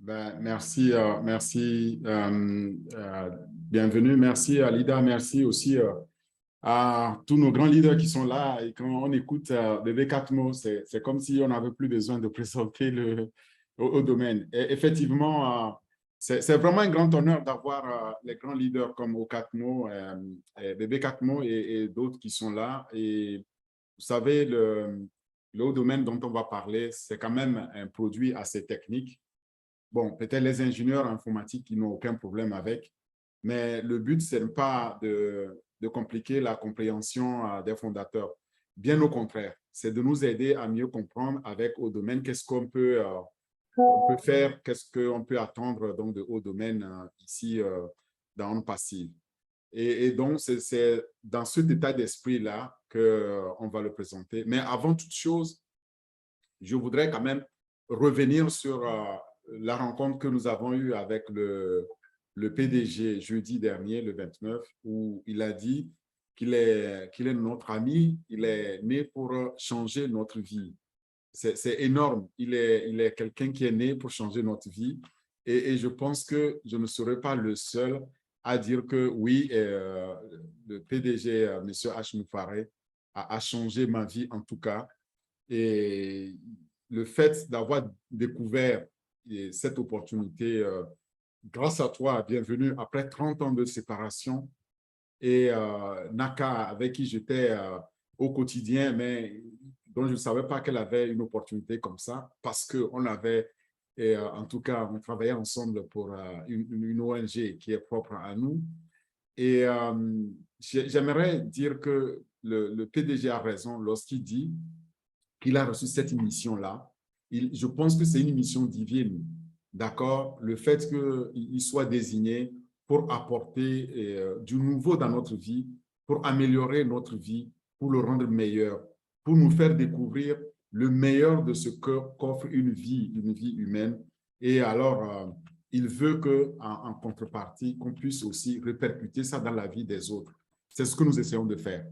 Merci, bienvenue. Merci à Lida, merci aussi à tous nos grands leaders qui sont là. Et quand on écoute Bébé Catmo, c'est comme si on n'avait plus besoin de présenter au domaine. Et effectivement, c'est vraiment un grand honneur d'avoir les grands leaders comme Okatmo, Bébé Catmo et d'autres qui sont là. Et vous savez, le haut domaine dont on va parler, c'est quand même un produit assez technique. Bon, peut-être les ingénieurs informatiques qui n'ont aucun problème avec, mais le but, ce n'est pas de compliquer la compréhension des fondateurs. Bien au contraire, c'est de nous aider à mieux comprendre avec Haut Domaine qu'est-ce on peut faire, qu'est-ce qu'on peut attendre donc, de Haut Domaine ici dans On Passive. Et donc, c'est dans cet état d'esprit-là qu'on va le présenter. Mais avant toute chose, je voudrais quand même revenir sur la rencontre que nous avons eue avec le PDG jeudi dernier, le 29, où il a dit qu'il est notre ami, il est né pour changer notre vie. C'est énorme. Il est quelqu'un qui est né pour changer notre vie. Et je pense que je ne serai pas le seul à dire que oui, le PDG, M. H. Moufaré, a changé ma vie en tout cas. Et le fait d'avoir découvert cette opportunité, grâce à toi, bienvenue après 30 ans de séparation, et Naka, avec qui j'étais au quotidien, mais dont je ne savais pas qu'elle avait une opportunité comme ça, parce qu'on avait, en tout cas, on travaillait ensemble pour une ONG qui est propre à nous. Et j'aimerais dire que le PDG a raison lorsqu'il dit qu'il a reçu cette mission-là. Je pense que c'est une mission divine, d'accord? Le fait qu'il soit désigné pour apporter du nouveau dans notre vie, pour améliorer notre vie, pour le rendre meilleur, pour nous faire découvrir le meilleur de ce qu'offre une vie humaine. Et alors, il veut qu'en contrepartie, qu'on puisse aussi répercuter ça dans la vie des autres. C'est ce que nous essayons de faire.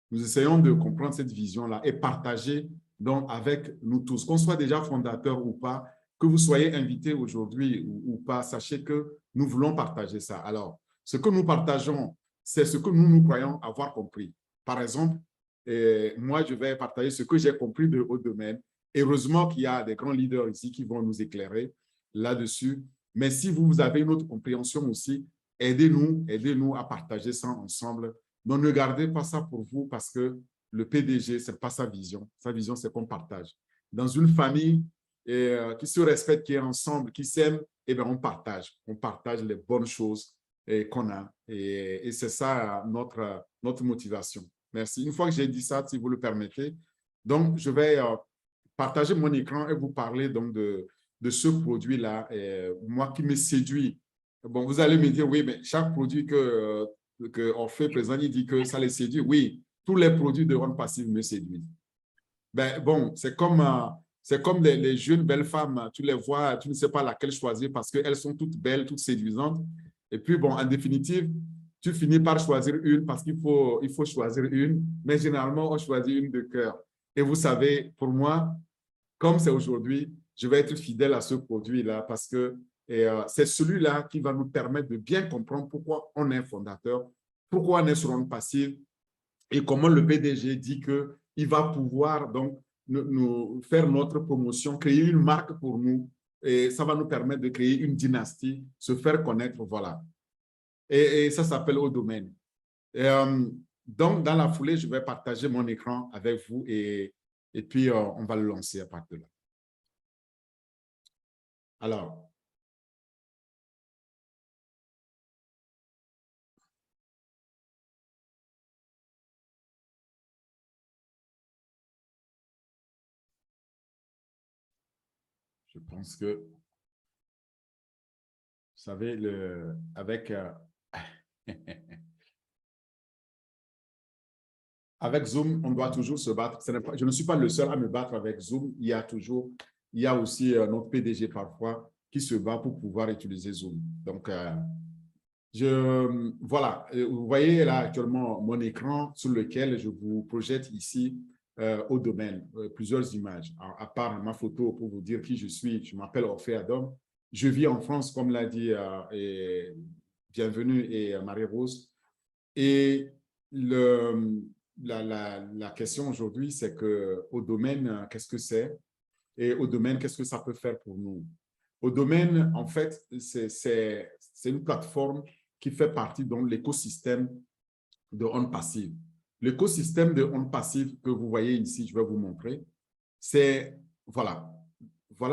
Nous essayons de comprendre cette vision-là et partager donc avec nous tous, qu'on soit déjà fondateur ou pas, que vous soyez invité aujourd'hui ou pas, sachez que nous voulons partager ça. Alors, ce que nous partageons, c'est ce que nous croyons avoir compris. Par exemple, moi, je vais partager ce que j'ai compris de haut domaine. Heureusement qu'il y a des grands leaders ici qui vont nous éclairer là-dessus. Mais si vous avez une autre compréhension aussi, aidez-nous à partager ça ensemble. Donc, ne gardez pas ça pour vous parce que le PDG, ce n'est pas sa vision. Sa vision, c'est qu'on partage. Dans une famille qui se respecte, qui est ensemble, qui s'aime, eh bien, on partage. On partage les bonnes choses qu'on a. Et c'est ça notre motivation. Merci. Une fois que j'ai dit ça, si vous le permettez, donc, je vais partager mon écran et vous parler donc de ce produit-là, moi qui me séduit. Bon, vous allez me dire, oui, mais chaque produit que Orphée présente, il dit que ça les séduit. Oui, tous les produits de rente passive me séduisent. Ben, bon, c'est comme les jeunes belles femmes, tu les vois, tu ne sais pas laquelle choisir parce qu'elles sont toutes belles, toutes séduisantes. Et puis, bon, en définitive, tu finis par choisir une parce il faut choisir une, mais généralement, on choisit une de cœur. Et vous savez, pour moi, comme c'est aujourd'hui, je vais être fidèle à ce produit-là parce que c'est celui-là qui va nous permettre de bien comprendre pourquoi on est fondateur, pourquoi on est sur une passive et comment le PDG dit qu'il va pouvoir donc nous faire notre promotion, créer une marque pour nous et ça va nous permettre de créer une dynastie, se faire connaître, voilà. Et ça s'appelle Haut Domaine. Et, donc, dans la foulée, je vais partager mon écran avec vous et puis on va le lancer à partir de là. Alors, je pense que, vous savez, avec Zoom, on doit toujours se battre. Je ne suis pas le seul à me battre avec Zoom. Il y a aussi notre PDG parfois qui se bat pour pouvoir utiliser Zoom. Donc, voilà, vous voyez là actuellement mon écran sur lequel je vous projette ici au domaine plusieurs images. À part ma photo pour vous dire qui je suis, je m'appelle Orphée Adam. Je vis en France, comme l'a dit et Bienvenue et Marie-Rose. Et la question aujourd'hui, c'est qu'au domaine, qu'est-ce que c'est? Et au domaine, qu'est-ce que ça peut faire pour nous? Au domaine, en fait, c'est une plateforme qui fait partie de l'écosystème de ondes passives. L'écosystème de ondes passives que vous voyez ici, je vais vous montrer, c'est, voilà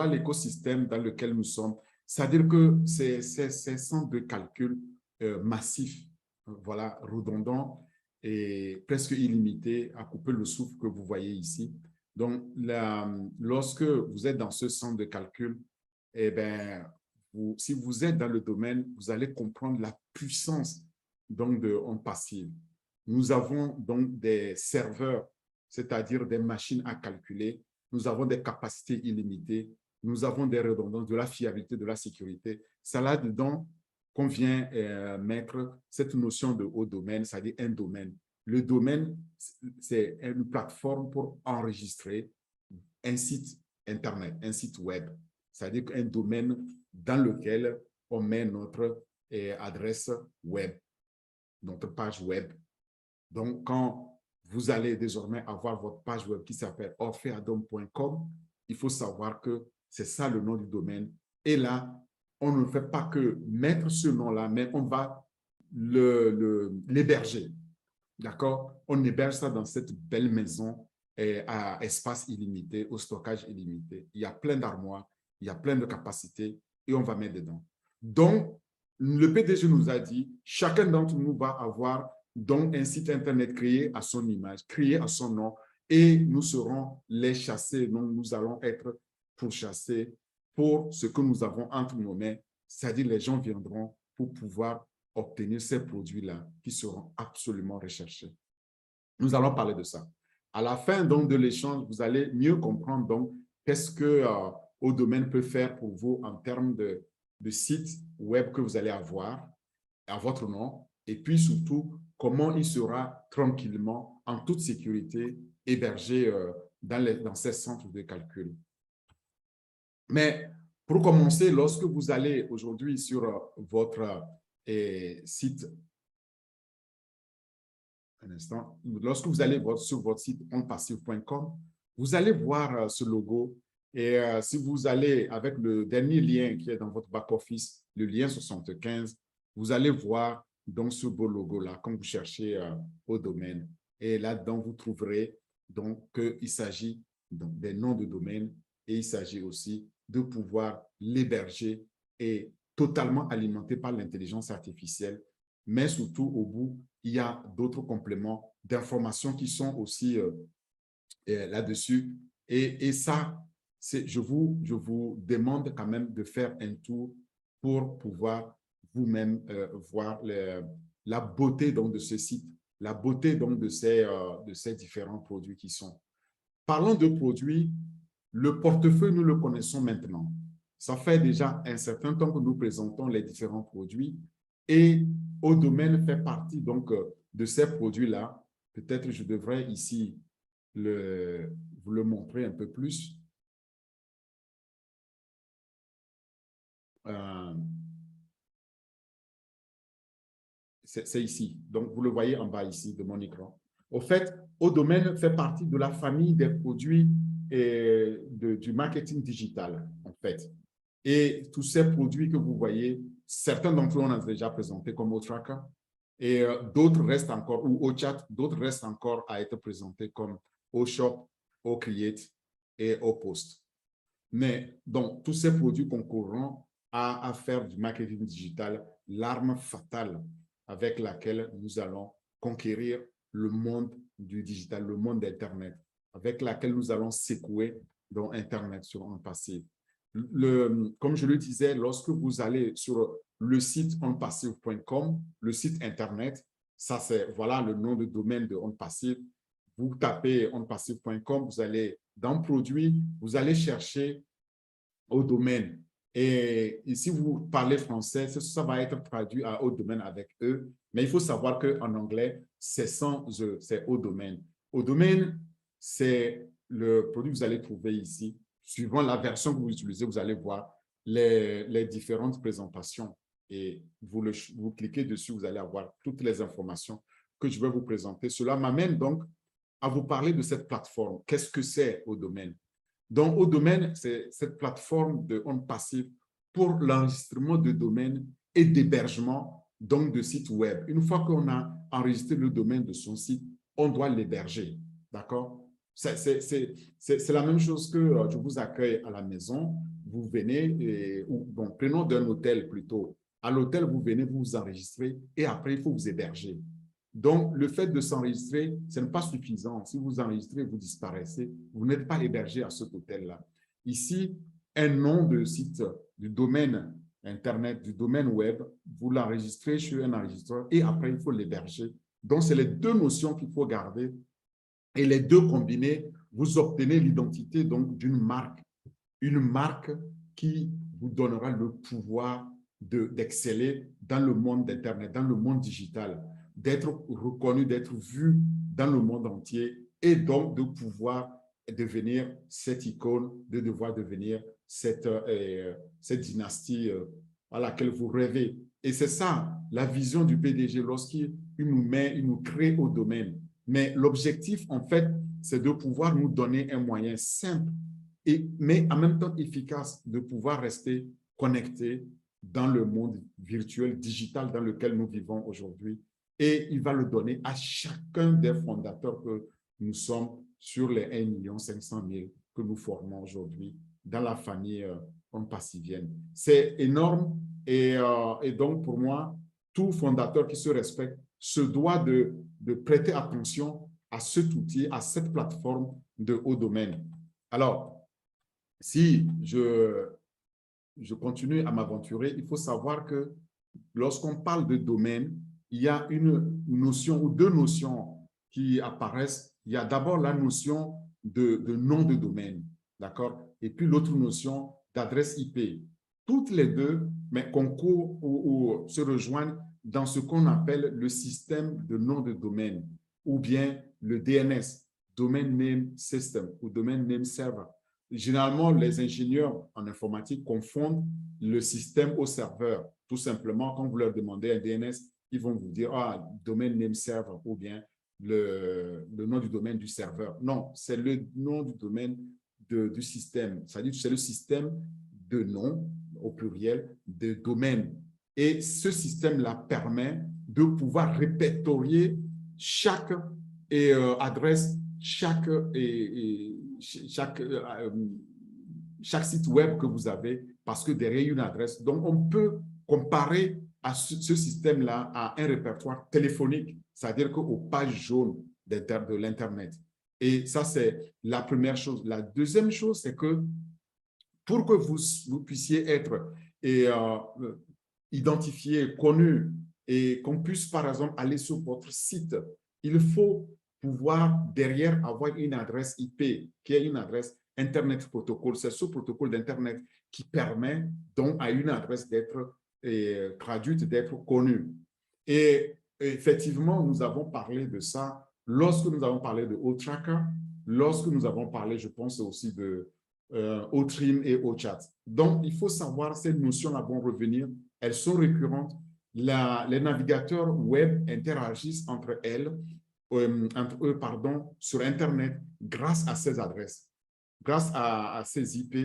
l'écosystème dans lequel nous sommes. C'est-à-dire que c'est un centre de calcul massif, voilà, redondant et presque illimité, à couper le souffle que vous voyez ici. Donc, lorsque vous êtes dans ce centre de calcul, eh bien, si vous êtes dans le domaine, vous allez comprendre la puissance donc, de ondes passives. Nous avons donc des serveurs, c'est-à-dire des machines à calculer. Nous avons des capacités illimitées. Nous avons des redondances, de la fiabilité, de la sécurité. C'est là-dedans qu'on vient mettre cette notion de haut domaine, c'est-à-dire un domaine. Le domaine, c'est une plateforme pour enregistrer un site Internet, un site web. C'est-à-dire un domaine dans lequel on met notre adresse web, notre page web. Donc, quand vous allez désormais avoir votre page web qui s'appelle orpheadom.com, il faut savoir que c'est ça le nom du domaine. Et là, on ne fait pas que mettre ce nom-là, mais on va l'héberger. D'accord? On héberge ça dans cette belle maison à espace illimité, au stockage illimité. Il y a plein d'armoires, il y a plein de capacités et on va mettre dedans. Donc, le PDG nous a dit, chacun d'entre nous va avoir donc un site Internet créé à son image, créé à son nom, et nous serons les chassés. Donc, nous allons être pourchassés pour ce que nous avons entre nos mains, c'est-à-dire les gens viendront pour pouvoir obtenir ces produits-là qui seront absolument recherchés. Nous allons parler de ça. À la fin donc de l'échange, vous allez mieux comprendre donc qu'est-ce que Haut Domaine peut faire pour vous en termes de site web que vous allez avoir à votre nom et puis surtout comment il sera tranquillement, en toute sécurité, hébergé dans ces centres de calcul. Mais pour commencer, lorsque vous allez aujourd'hui sur votre site, un instant, lorsque vous allez sur votre site ondepassive.com, vous allez voir ce logo et si vous allez avec le dernier lien qui est dans votre back-office, le lien 75, vous allez voir donc ce beau logo-là quand vous cherchez au domaine. Et là-dedans, vous trouverez donc qu'il s'agit des noms de domaine et il s'agit aussi de pouvoir l'héberger et totalement alimenté par l'intelligence artificielle. Mais surtout, au bout, il y a d'autres compléments d'informations qui sont aussi là-dessus. Et ça, je vous demande quand même de faire un tour pour pouvoir vous-même voir la beauté donc, de ce site, la beauté donc, de ces différents produits qui sont. Parlons de produits, le portefeuille, nous le connaissons maintenant. Ça fait déjà un certain temps que nous présentons les différents produits et Haut Domaine fait partie donc de ces produits-là. Peut-être je devrais ici vous le montrer un peu plus. C'est ici. Donc, vous le voyez en bas ici de mon écran. Au fait, Haut Domaine fait partie de la famille des produits du marketing digital, en fait. Et tous ces produits que vous voyez, certains d'entre eux, on a déjà présenté comme OTracker, et d'autres restent encore, ou OChat, d'autres restent encore à être présentés comme OShop, OCreate et OPost. Mais donc, tous ces produits concourront à faire du marketing digital l'arme fatale avec laquelle nous allons conquérir le monde du digital, le monde d'Internet, avec laquelle nous allons secouer dans Internet sur un passé. Comme je le disais, lorsque vous allez sur le site ondepassive.com, le site Internet, ça c'est voilà le nom de domaine de OnPassive. Vous tapez ondepassive.com, vous allez dans Produits, vous allez chercher Haut Domaine. Et si vous parlez français, ça va être traduit à Haut Domaine avec eux. Mais il faut savoir qu'en anglais, c'est sans E, c'est Haut Domaine. Haut Domaine, c'est le produit que vous allez trouver ici. Suivant la version que vous utilisez, vous allez voir les différentes présentations et vous cliquez dessus, vous allez avoir toutes les informations que je vais vous présenter. Cela m'amène donc à vous parler de cette plateforme. Qu'est-ce que c'est Odomain? Donc, Odomain, c'est cette plateforme de ondes passives pour l'enregistrement de domaines et d'hébergement donc de sites web. Une fois qu'on a enregistré le domaine de son site, on doit l'héberger. D'accord? C'est la même chose que je vous accueille à la maison. Vous venez, bon, prenons d'un hôtel plutôt. À l'hôtel, vous venez, vous vous enregistrez et après, il faut vous héberger. Donc, le fait de s'enregistrer, ce n'est pas suffisant. Si vous enregistrez, vous disparaissez. Vous n'êtes pas hébergé à cet hôtel-là. Ici, un nom de site, du domaine Internet, du domaine web, vous l'enregistrez chez un enregistreur et après, il faut l'héberger. Donc, c'est les deux notions qu'il faut garder. Et les deux combinés, vous obtenez l'identité d'une marque. Une marque qui vous donnera le pouvoir d'exceller dans le monde d'Internet, dans le monde digital, d'être reconnu, d'être vu dans le monde entier et donc de pouvoir devenir cette icône, de devoir devenir cette dynastie à laquelle vous rêvez. Et c'est ça, la vision du PDG lorsqu'il nous crée au domaine. Mais l'objectif, en fait, c'est de pouvoir nous donner un moyen simple, mais en même temps efficace, de pouvoir rester connecté dans le monde virtuel, digital dans lequel nous vivons aujourd'hui. Et il va le donner à chacun des fondateurs que nous sommes sur les 1 500 000 que nous formons aujourd'hui dans la famille passivienne. C'est énorme et donc pour moi, tout fondateur qui se respecte se doit de prêter attention à cet outil, à cette plateforme de haut domaine. Alors, si je continue à m'aventurer, il faut savoir que lorsqu'on parle de domaine, il y a une notion ou deux notions qui apparaissent. Il y a d'abord la notion de nom de domaine, d'accord? Et puis l'autre notion d'adresse IP. Toutes les deux, mais concourent ou se rejoignent dans ce qu'on appelle le système de nom de domaine ou bien le DNS, Domain Name System ou Domain Name Server. Généralement, les ingénieurs en informatique confondent le système au serveur. Tout simplement, quand vous leur demandez un DNS, ils vont vous dire Domain Name Server ou bien le nom du domaine du serveur. Non, c'est le nom du domaine du système. C'est-à-dire que c'est le système de nom, au pluriel, de domaine. Et ce système-là permet de pouvoir répertorier chaque adresse, chaque site web que vous avez, parce que derrière une adresse, donc on peut comparer à ce système-là à un répertoire téléphonique, c'est-à-dire qu'aux pages jaunes de l'Internet. Et ça, c'est la première chose. La deuxième chose, c'est que pour que vous puissiez être identifié, connu, et qu'on puisse, par exemple, aller sur votre site, il faut pouvoir derrière avoir une adresse IP, qui est une adresse Internet Protocol. C'est ce protocole d'Internet qui permet donc à une adresse d'être traduite, d'être connue. Et effectivement, nous avons parlé de ça lorsque nous avons parlé de OTracker, lorsque nous avons parlé, je pense aussi de OTrim et OChat. Donc, il faut savoir, ces notions-là vont revenir, elles sont récurrentes. Les navigateurs web interagissent entre eux, sur Internet grâce à ces adresses, grâce à ces IP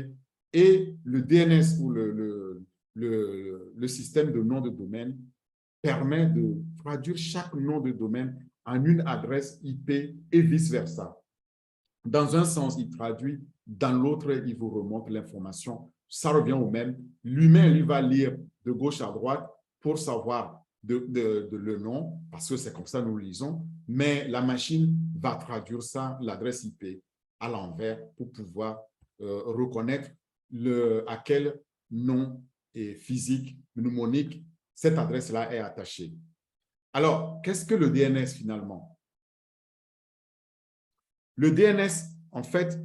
et le DNS ou le système de nom de domaine permet de traduire chaque nom de domaine en une adresse IP et vice-versa. Dans un sens, il traduit, dans l'autre, il vous remonte l'information. Ça revient au même. L'humain, lui, va lire de gauche à droite pour savoir le nom, parce que c'est comme ça que nous le lisons, mais la machine va traduire ça, l'adresse IP, à l'envers pour pouvoir reconnaître à quel nom physique, mnémonique, cette adresse-là est attachée. Alors, qu'est-ce que le DNS finalement? Le DNS, en fait,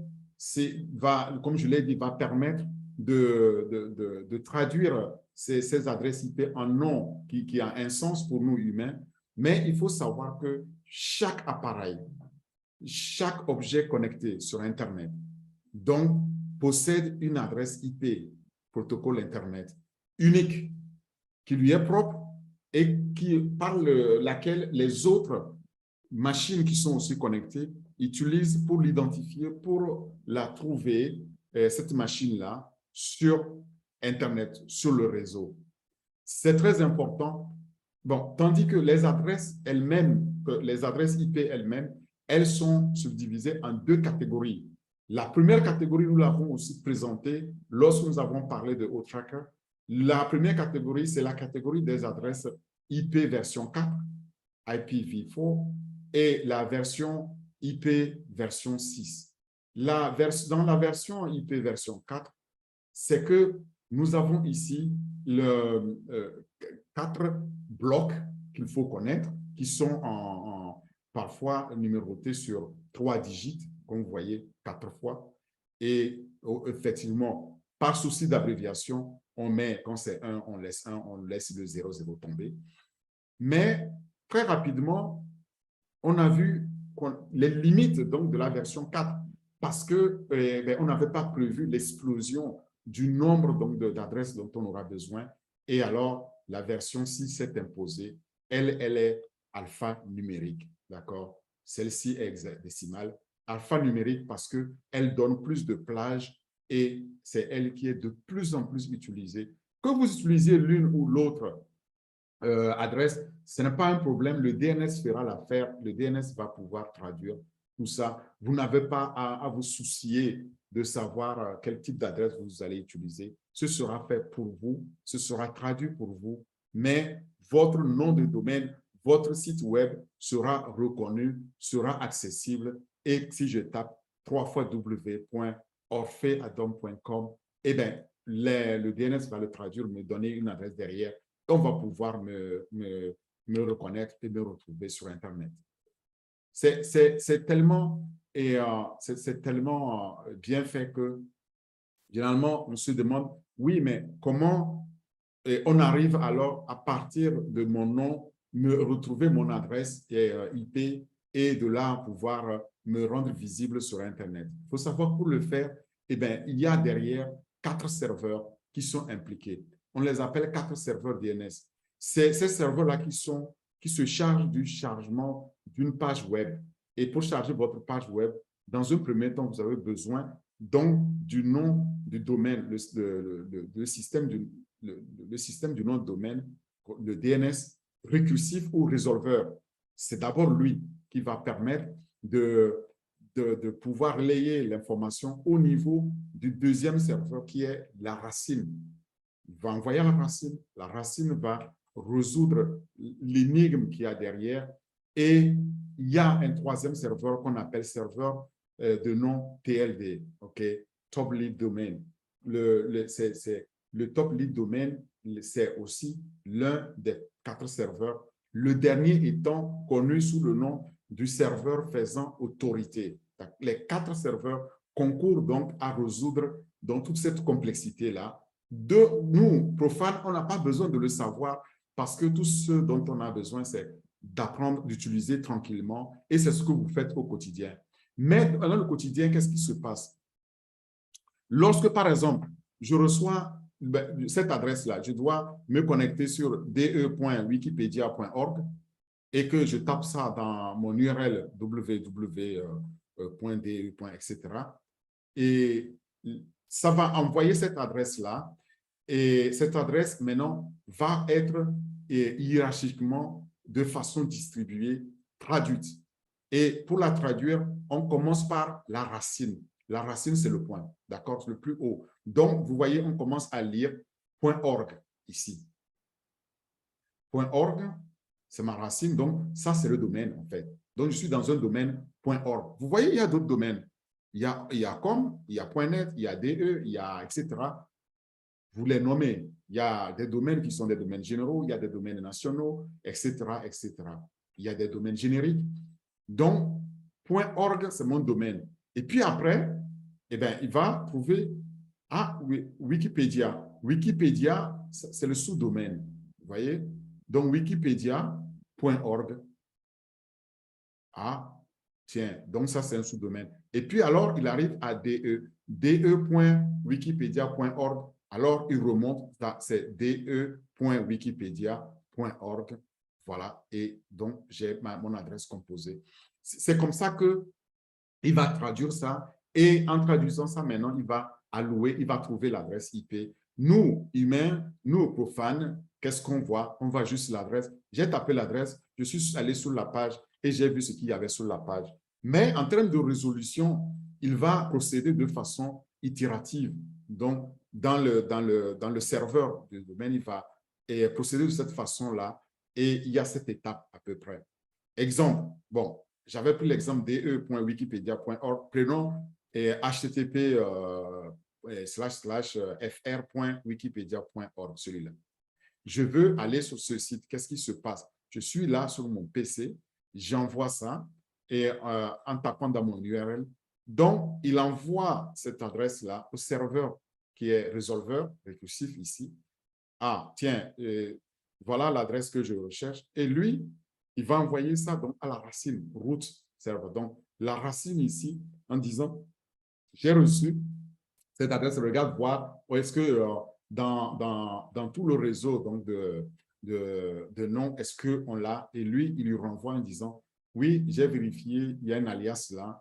comme je l'ai dit, va permettre de traduire ces adresses IP en nom qui a un sens pour nous humains, mais il faut savoir que chaque appareil, chaque objet connecté sur Internet, donc, possède une adresse IP protocole Internet unique, qui lui est propre et par laquelle les autres machines qui sont aussi connectées utilisent pour l'identifier, pour la trouver, cette machine-là, sur Internet, sur le réseau. C'est très important. Bon, tandis que les adresses elles-mêmes, les adresses IP elles-mêmes, elles sont subdivisées en deux catégories. La première catégorie, nous l'avons aussi présentée lorsque nous avons parlé de OTracker. La première catégorie, c'est la catégorie des adresses IP version 4, IPv4, et la version IP version 6. Dans la version IP version 4, c'est que nous avons ici le 4 blocs qu'il faut connaître, qui sont parfois numérotés sur 3 digits, comme vous voyez, 4 fois. Et effectivement, par souci d'abréviation, on met, quand c'est 1, on laisse le 00 tomber. Mais très rapidement, on a vu les limites donc, de la version 4 parce qu'on n'avait pas prévu l'explosion du nombre d'adresses dont on aura besoin. Et alors, la version 6 s'est imposée. Elle est alphanumérique, d'accord? Celle-ci est hexadécimale. Alphanumérique parce qu'elle donne plus de plage et c'est elle qui est de plus en plus utilisée. Que vous utilisiez l'une ou l'autre adresse, ce n'est pas un problème. Le DNS fera l'affaire. Le DNS va pouvoir traduire tout ça. Vous n'avez pas à vous soucier de savoir quel type d'adresse vous allez utiliser. Ce sera fait pour vous, ce sera traduit pour vous, mais votre nom de domaine, votre site web sera reconnu, sera accessible. Et si je tape 3x w.orpheadom.com, eh bien, le DNS va le traduire, me donner une adresse derrière. On va pouvoir me reconnaître et me retrouver sur Internet. C'est tellement, bien fait que généralement, on se demande, oui, mais comment on arrive alors à partir de mon nom, me retrouver mon adresse IP et de là pouvoir me rendre visible sur Internet. Il faut savoir pour le faire, eh bien, il y a derrière 4 serveurs qui sont impliqués. On les appelle 4 serveurs DNS. C'est ces serveurs-là qui se chargent du chargement d'une page web. Et pour charger votre page web, dans un premier temps, vous avez besoin donc du nom du domaine, le système du nom de domaine, le DNS récursif ou résolveur. C'est d'abord lui qui va permettre de pouvoir relayer l'information au niveau du deuxième serveur qui est la racine. Il va envoyer la racine va résoudre l'énigme qu'il y a derrière et il y a un troisième serveur qu'on appelle serveur de nom TLD, OK? Top Lead Domain. Le Top Lead Domain, c'est aussi l'un des 4 serveurs, le dernier étant connu sous le nom du serveur faisant autorité. Les 4 serveurs concourent donc à résoudre donc, toute cette complexité-là. Nous, profanes, on n'a pas besoin de le savoir parce que tout ce dont on a besoin, c'est d'apprendre, d'utiliser tranquillement et c'est ce que vous faites au quotidien. Mais dans le quotidien, qu'est-ce qui se passe? Lorsque, par exemple, je reçois cette adresse-là, je dois me connecter sur de.wikipedia.org et que je tape ça dans mon URL www.de, etc. Et ça va envoyer cette adresse-là et cette adresse, maintenant, va être hiérarchiquement de façon distribuée, traduite. Et pour la traduire, on commence par la racine. La racine, c'est le point, d'accord? C'est le plus haut. Donc, vous voyez, on commence à lire .org ici. .org, c'est ma racine, donc ça, c'est le domaine, en fait. Donc, je suis dans un domaine .org. Vous voyez, il y a d'autres domaines. Il y a .com, il y a .net, il y a DE, il y a etc. Vous les nommez. Il y a des domaines qui sont des domaines généraux, il y a des domaines nationaux, etc., etc. Il y a des domaines génériques. Donc, .org, c'est mon domaine. Et puis après, eh bien, il va trouver Wikipédia. Wikipédia, c'est le sous-domaine. Vous voyez? Donc, wikipedia.org. Ah, tiens, donc ça, c'est un sous-domaine. Et puis alors, il arrive à DE. de.wikipedia.org. alors il remonte, c'est de.wikipedia.org. Voilà, et donc j'ai mon adresse composée. C'est comme ça qu'il va traduire ça, et en traduisant ça maintenant, il va allouer, il va trouver l'adresse IP. Nous, humains, nous, profanes, qu'est-ce qu'on voit? On voit juste l'adresse. J'ai tapé l'adresse, je suis allé sur la page et j'ai vu ce qu'il y avait sur la page. Mais en termes de résolution, il va procéder de façon itérative. Donc, dans le serveur du domaine, il va procéder de cette façon-là, et il y a cette étape à peu près. Exemple, bon, j'avais pris l'exemple de.wikipedia.org. Prenons http://fr.wikipedia.org, celui-là. Je veux aller sur ce site. Qu'est-ce qui se passe? Je suis là sur mon PC, j'envoie ça et en tapant dans mon URL. Donc, il envoie cette adresse-là au serveur qui est résolveur récursif ici. Ah, tiens, voilà l'adresse que je recherche. Et lui, il va envoyer ça donc à la racine, root server. Donc, la racine ici, en disant, j'ai reçu cette adresse, regarde voir où est-ce que dans tout le réseau donc de noms, est-ce qu'on l'a? Et lui, il lui renvoie en disant, oui, j'ai vérifié, il y a un alias là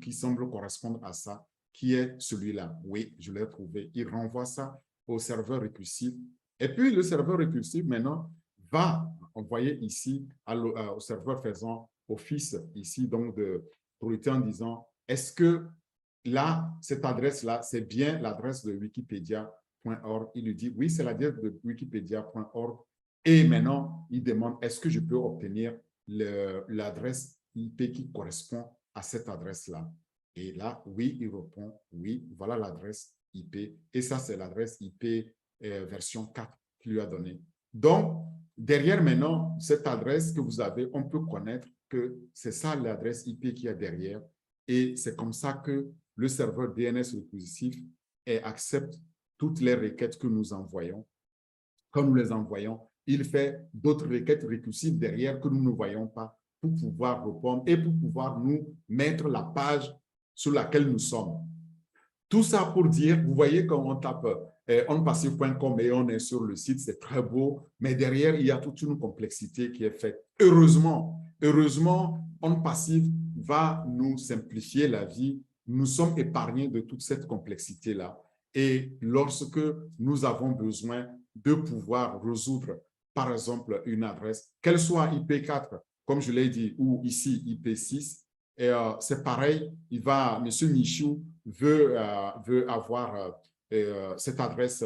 qui semble correspondre à ça, qui est celui-là. Oui, je l'ai trouvé. Il renvoie ça au serveur récursif. Et puis, le serveur récursif, maintenant, va envoyer ici au serveur faisant office ici, donc de priorité en disant, est-ce que là, cette adresse-là, c'est bien l'adresse de wikipedia.org. Il lui dit, oui, c'est l'adresse de wikipedia.org. Et maintenant, il demande, est-ce que je peux obtenir l'adresse IP qui correspond à cette adresse-là? Et là, oui, il répond, oui, voilà l'adresse IP. Et ça, c'est l'adresse IP version 4 qu'il lui a donnée. Donc, derrière maintenant, cette adresse que vous avez, on peut connaître que c'est ça l'adresse IP qui est derrière. Et c'est comme ça que le serveur DNS récursif accepte toutes les requêtes que nous envoyons. Quand nous les envoyons, il fait d'autres requêtes récursives derrière que nous ne voyons pas pour pouvoir répondre et pour pouvoir nous mettre la page sur laquelle nous sommes. Tout ça pour dire, vous voyez quand on tape onpassive.com et on est sur le site, c'est très beau, mais derrière, il y a toute une complexité qui est faite. Heureusement, OnPassive va nous simplifier la vie. Nous sommes épargnés de toute cette complexité-là. Et lorsque nous avons besoin de pouvoir résoudre, par exemple, une adresse, qu'elle soit IP4, comme je l'ai dit, ou ici IP6, c'est pareil, M. Michou veut avoir cette adresse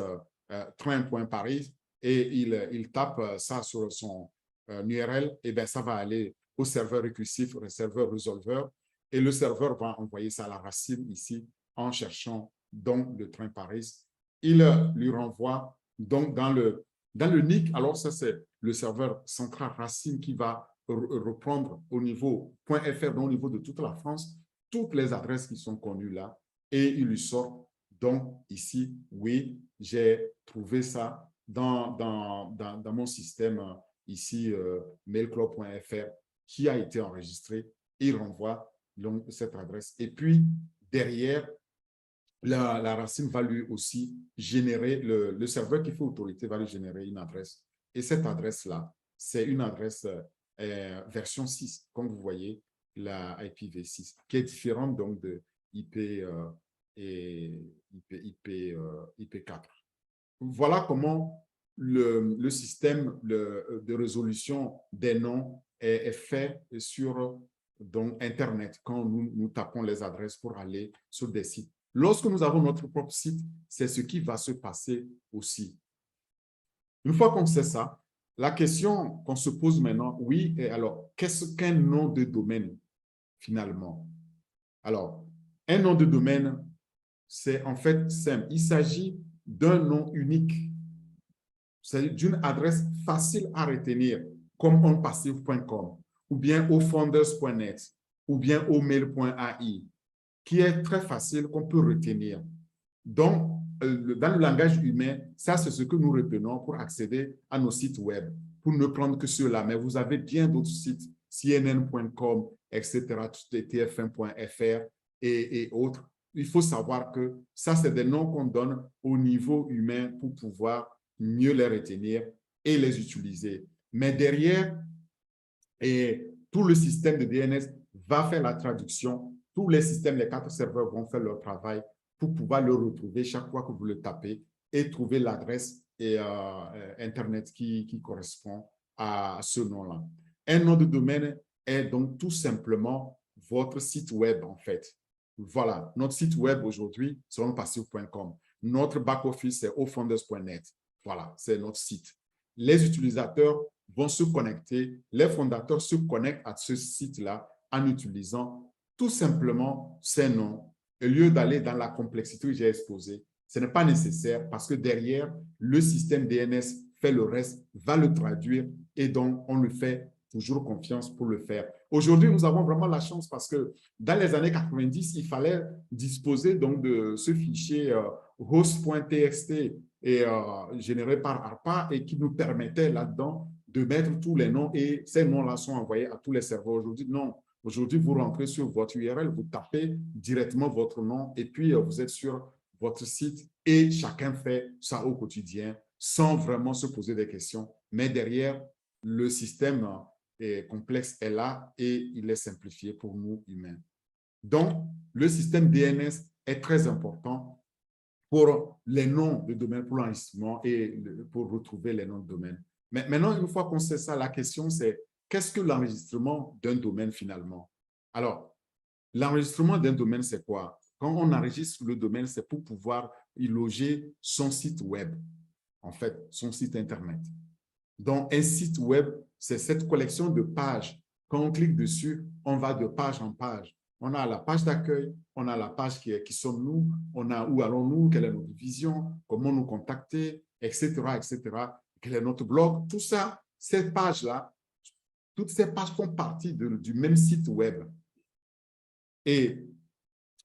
train.paris et il tape ça sur son URL, et bien ça va aller au serveur récursif, au serveur résolveur, et le serveur va envoyer ça à la racine ici en cherchant donc le train Paris. Il lui renvoie donc dans le NIC, alors ça c'est le serveur central racine qui va reprendre au niveau .fr, donc au niveau de toute la France, toutes les adresses qui sont connues là, et il lui sort donc ici, oui, j'ai trouvé ça dans mon système ici, mailclub.fr, qui a été enregistré. Il renvoie donc cette adresse. Et puis, derrière, la racine va lui aussi générer, le serveur qui fait autorité va lui générer une adresse. Et cette adresse-là, c'est une adresse version 6, comme vous voyez, la IPv6, qui est différente donc de IP IP4. Voilà comment le système de résolution des noms est fait sur donc, Internet, quand nous tapons les adresses pour aller sur des sites. Lorsque nous avons notre propre site, c'est ce qui va se passer aussi. Une fois qu'on sait ça, la question qu'on se pose maintenant, oui, et alors, qu'est-ce qu'un nom de domaine, finalement? Alors, un nom de domaine, c'est en fait simple. Il s'agit d'un nom unique. C'est d'une adresse facile à retenir, comme onpassive.com, ou bien ofounders.net, ou bien omail.ai, qui est très facile, qu'on peut retenir. Donc, dans le langage humain, ça, c'est ce que nous retenons pour accéder à nos sites web, pour ne prendre que ceux-là. Mais vous avez bien d'autres sites, cnn.com, etc., tf1.fr et autres. il faut savoir que ça, c'est des noms qu'on donne au niveau humain pour pouvoir mieux les retenir et les utiliser. Mais derrière, et tout le système de DNS va faire la traduction. Tous les systèmes, les 4 serveurs vont faire leur travail pour pouvoir le retrouver chaque fois que vous le tapez et trouver l'adresse Internet qui correspond à ce nom-là. Un nom de domaine est donc tout simplement votre site web, en fait. Voilà, notre site web aujourd'hui, c'est onpassif.com. Notre back-office, c'est ofounders.net. Voilà, c'est notre site. Les utilisateurs vont se connecter, les fondateurs se connectent à ce site-là en utilisant tout simplement ces noms. Au lieu d'aller dans la complexité que j'ai exposée, ce n'est pas nécessaire parce que derrière, le système DNS fait le reste, va le traduire et donc on lui fait toujours confiance pour le faire. Aujourd'hui, nous avons vraiment la chance parce que dans les années 90, il fallait disposer donc de ce fichier host.txt et généré par ARPA et qui nous permettait là-dedans de mettre tous les noms et ces noms-là sont envoyés à tous les serveurs. Aujourd'hui, non. Aujourd'hui, vous rentrez sur votre URL, vous tapez directement votre nom et puis vous êtes sur votre site et chacun fait ça au quotidien sans vraiment se poser des questions. Mais derrière, le système complexe est là et il est simplifié pour nous humains. Donc, le système DNS est très important pour les noms de domaine, pour l'enregistrement et pour retrouver les noms de domaine. Mais maintenant, une fois qu'on sait ça, la question c'est qu'est-ce que l'enregistrement d'un domaine finalement? Alors, l'enregistrement d'un domaine, c'est quoi? Quand on enregistre le domaine, c'est pour pouvoir y loger son site web, en fait, son site Internet. Donc, un site web, c'est cette collection de pages. Quand on clique dessus, on va de page en page. On a la page d'accueil, on a la page qui sommes-nous, on a où allons-nous, quelle est notre vision, comment nous contacter, etc., etc. Quel est notre blog, tout ça, ces pages-là, toutes ces pages font partie du même site web. Et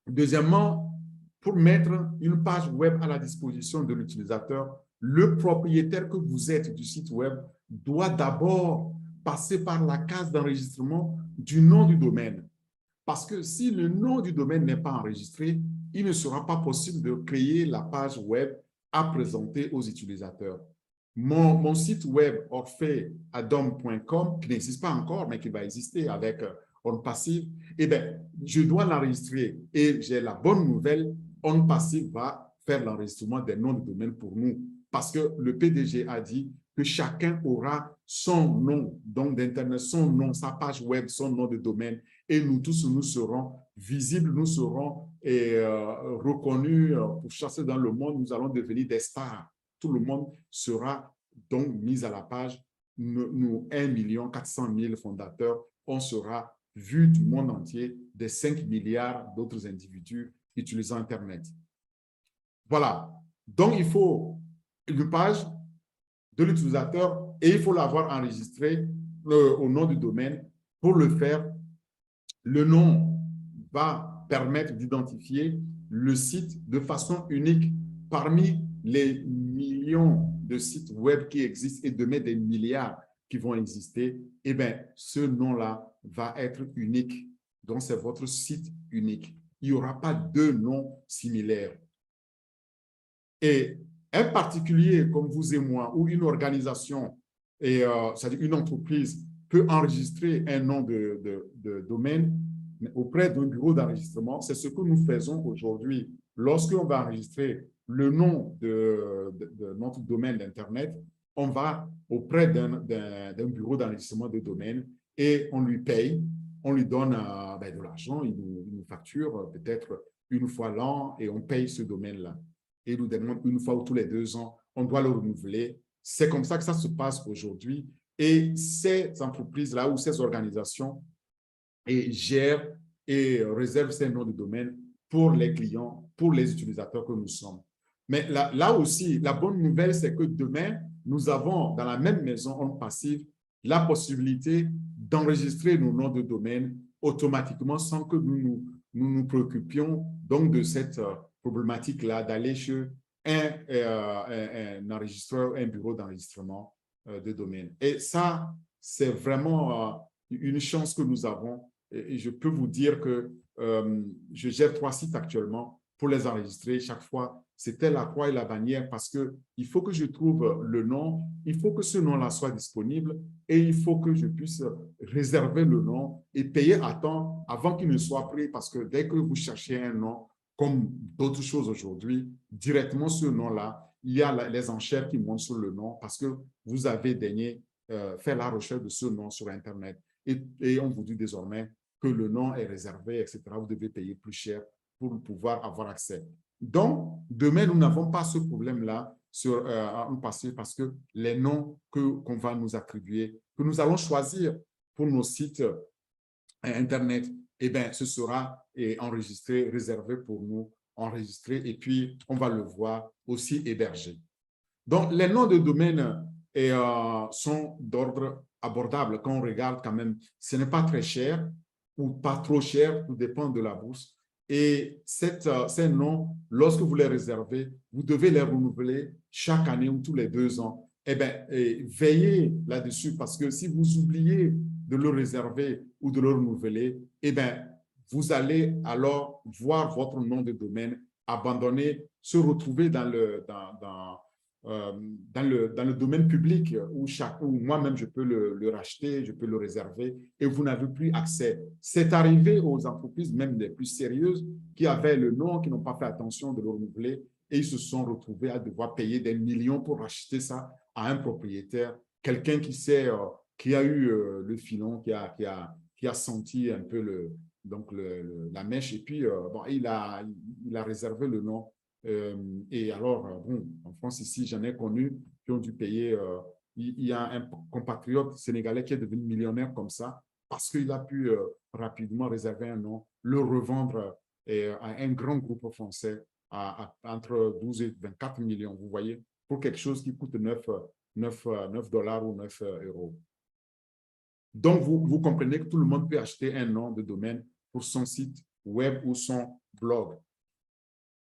deuxièmement, pour mettre une page web à la disposition de l'utilisateur, le propriétaire que vous êtes du site web doit d'abord passer par la case d'enregistrement du nom du domaine. Parce que si le nom du domaine n'est pas enregistré, il ne sera pas possible de créer la page web à présenter aux utilisateurs. Mon site web orpheadom.com, qui n'existe pas encore, mais qui va exister avec OnPassive, eh bien, je dois l'enregistrer. Et j'ai la bonne nouvelle, OnPassive va faire l'enregistrement des noms de domaine pour nous. Parce que le PDG a dit que chacun aura son nom d'Internet, son nom, sa page web, son nom de domaine. Et nous tous, nous serons visibles, nous serons reconnus pour chasser dans le monde. Nous allons devenir des stars. Tout le monde sera donc mis à la page. Nous 1 400 000 fondateurs, on sera vu du monde entier des 5 milliards d'autres individus utilisant Internet. Voilà. Donc, il faut une page de l'utilisateur et il faut l'avoir enregistrée au nom du domaine. Pour le faire, le nom va permettre d'identifier le site de façon unique parmi les millions de sites web qui existent et demain des milliards qui vont exister. Eh bien, ce nom-là va être unique. Donc, c'est votre site unique. Il n'y aura pas deux noms similaires. Et un particulier comme vous et moi ou une organisation, c'est-à-dire une entreprise, peut enregistrer un nom de domaine auprès d'un bureau d'enregistrement. C'est ce que nous faisons aujourd'hui. Lorsqu'on va enregistrer le nom de notre domaine d'Internet, on va auprès d'un bureau d'enregistrement de domaine et on lui paye, on lui donne de l'argent, il nous facture peut-être une fois l'an et on paye ce domaine-là. Et nous demandons une fois ou tous les 2 ans, on doit le renouveler. C'est comme ça que ça se passe aujourd'hui. Et ces entreprises-là ou ces organisations gèrent et réservent ces noms de domaine pour les clients, pour les utilisateurs que nous sommes. Mais là aussi, la bonne nouvelle, c'est que demain, nous avons dans la même maison OnPassive la possibilité d'enregistrer nos noms de domaine automatiquement sans que nous préoccupions donc de cette problématique-là d'aller chez un enregistreur, un bureau d'enregistrement de domaine. Et ça, c'est vraiment une chance que nous avons. Et je peux vous dire que je gère 3 sites actuellement pour les enregistrer. Chaque fois, c'était la croix et la bannière parce qu'il faut que je trouve le nom, il faut que ce nom-là soit disponible et il faut que je puisse réserver le nom et payer à temps avant qu'il ne soit pris parce que dès que vous cherchez un nom, comme d'autres choses aujourd'hui, directement ce nom-là, il y a les enchères qui montent sur le nom parce que vous avez daigné faire la recherche de ce nom sur Internet. Et on vous dit désormais que le nom est réservé, etc. Vous devez payer plus cher pour pouvoir avoir accès. Donc, demain, nous n'avons pas ce problème-là en passé parce que les noms qu'on va nous attribuer, que nous allons choisir pour nos sites Internet, eh bien, ce sera enregistré, réservé pour nous, enregistré, et puis on va le voir aussi hébergé. Donc, les noms de domaine sont d'ordre abordable quand on regarde quand même. Ce n'est pas très cher ou pas trop cher, tout dépend de la bourse. Et ces noms, lorsque vous les réservez, vous devez les renouveler chaque année ou tous les 2 ans. Eh bien, veillez là-dessus parce que si vous oubliez de le réserver ou de le renouveler, eh bien, vous allez alors voir votre nom de domaine abandonné, se retrouver dans le domaine public où moi-même je peux le racheter, je peux le réserver et vous n'avez plus accès. C'est arrivé aux entreprises, même les plus sérieuses, qui avaient le nom, qui n'ont pas fait attention de le renouveler et ils se sont retrouvés à devoir payer des millions pour racheter ça à un propriétaire, quelqu'un qui a eu le filon, qui a senti un peu la mèche et puis bon, il a réservé le nom. Et alors, bon, en France, ici, j'en ai connu qui ont dû payer. Il y a un compatriote sénégalais qui est devenu millionnaire comme ça parce qu'il a pu rapidement réserver un nom, le revendre à un grand groupe français entre 12 et 24 millions, vous voyez, pour quelque chose qui coûte 9 dollars ou 9 euros. Donc, vous comprenez que tout le monde peut acheter un nom de domaine pour son site web ou son blog.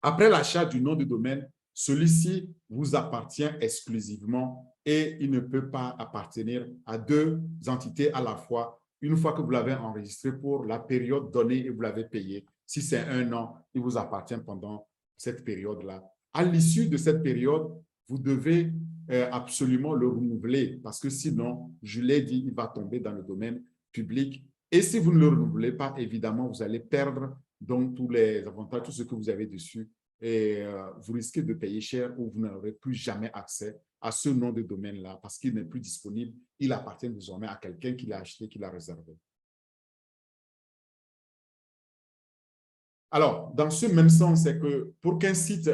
Après l'achat du nom de domaine, celui-ci vous appartient exclusivement et il ne peut pas appartenir à 2 entités à la fois. Une fois que vous l'avez enregistré pour la période donnée et vous l'avez payé, si c'est 1 an, il vous appartient pendant cette période-là. À l'issue de cette période, vous devez absolument le renouveler parce que sinon, je l'ai dit, il va tomber dans le domaine public. Et si vous ne le renouvelez pas, évidemment, vous allez perdre donc tous les avantages, tout ce que vous avez dessus, et vous risquez de payer cher ou vous n'aurez plus jamais accès à ce nom de domaine-là parce qu'il n'est plus disponible. Il appartient désormais à quelqu'un qui l'a acheté, qui l'a réservé. Alors, dans ce même sens, c'est que pour qu'un site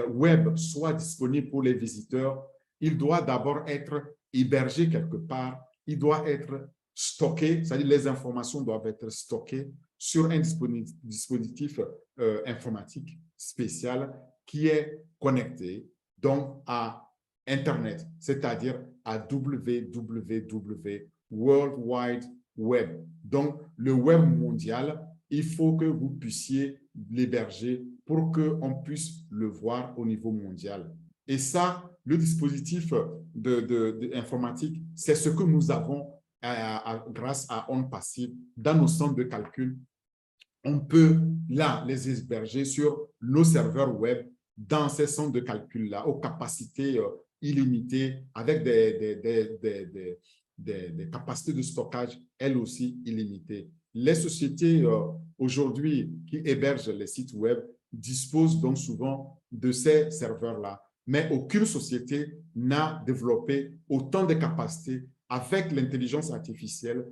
web soit disponible pour les visiteurs, il doit d'abord être hébergé quelque part, il doit être stocké, c'est-à-dire les informations doivent être stockées sur un dispositif informatique spécial qui est connecté donc à Internet, c'est-à-dire à www, World Wide Web. Donc, le web mondial, il faut que vous puissiez l'héberger pour qu'on puisse le voir au niveau mondial. Et ça, le dispositif informatique, c'est ce que nous avons grâce à Onde Passive dans nos centres de calcul. On peut là les héberger sur nos serveurs web dans ces centres de calcul-là aux capacités illimitées avec des capacités de stockage, elles aussi illimitées. Les sociétés aujourd'hui qui hébergent les sites web disposent donc souvent de ces serveurs-là, mais aucune société n'a développé autant de capacités avec l'intelligence artificielle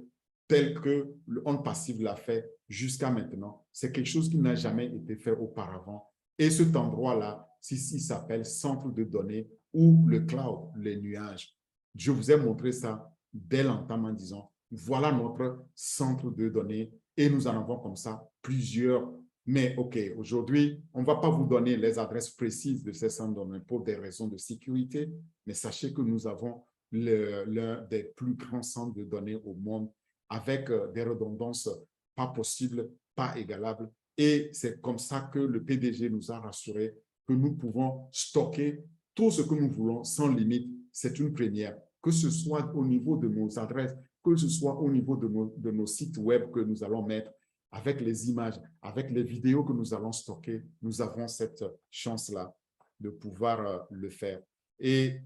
telle que le Onde Passive l'a fait jusqu'à maintenant. C'est quelque chose qui n'a jamais été fait auparavant. Et cet endroit-là, il s'appelle centre de données ou le cloud, les nuages. Je vous ai montré ça dès l'entame en disant, voilà notre centre de données et nous en avons comme ça plusieurs. Mais OK, aujourd'hui, on ne va pas vous donner les adresses précises de ces centres de données pour des raisons de sécurité, mais sachez que nous avons l'un des plus grands centres de données au monde avec des redondances pas possibles, pas égalables. Et c'est comme ça que le PDG nous a rassuré que nous pouvons stocker tout ce que nous voulons sans limite. C'est une première, que ce soit au niveau de nos adresses, que ce soit au niveau de nos sites web que nous allons mettre. avec les images, avec les vidéos que nous allons stocker, nous avons cette chance-là de pouvoir le faire. Et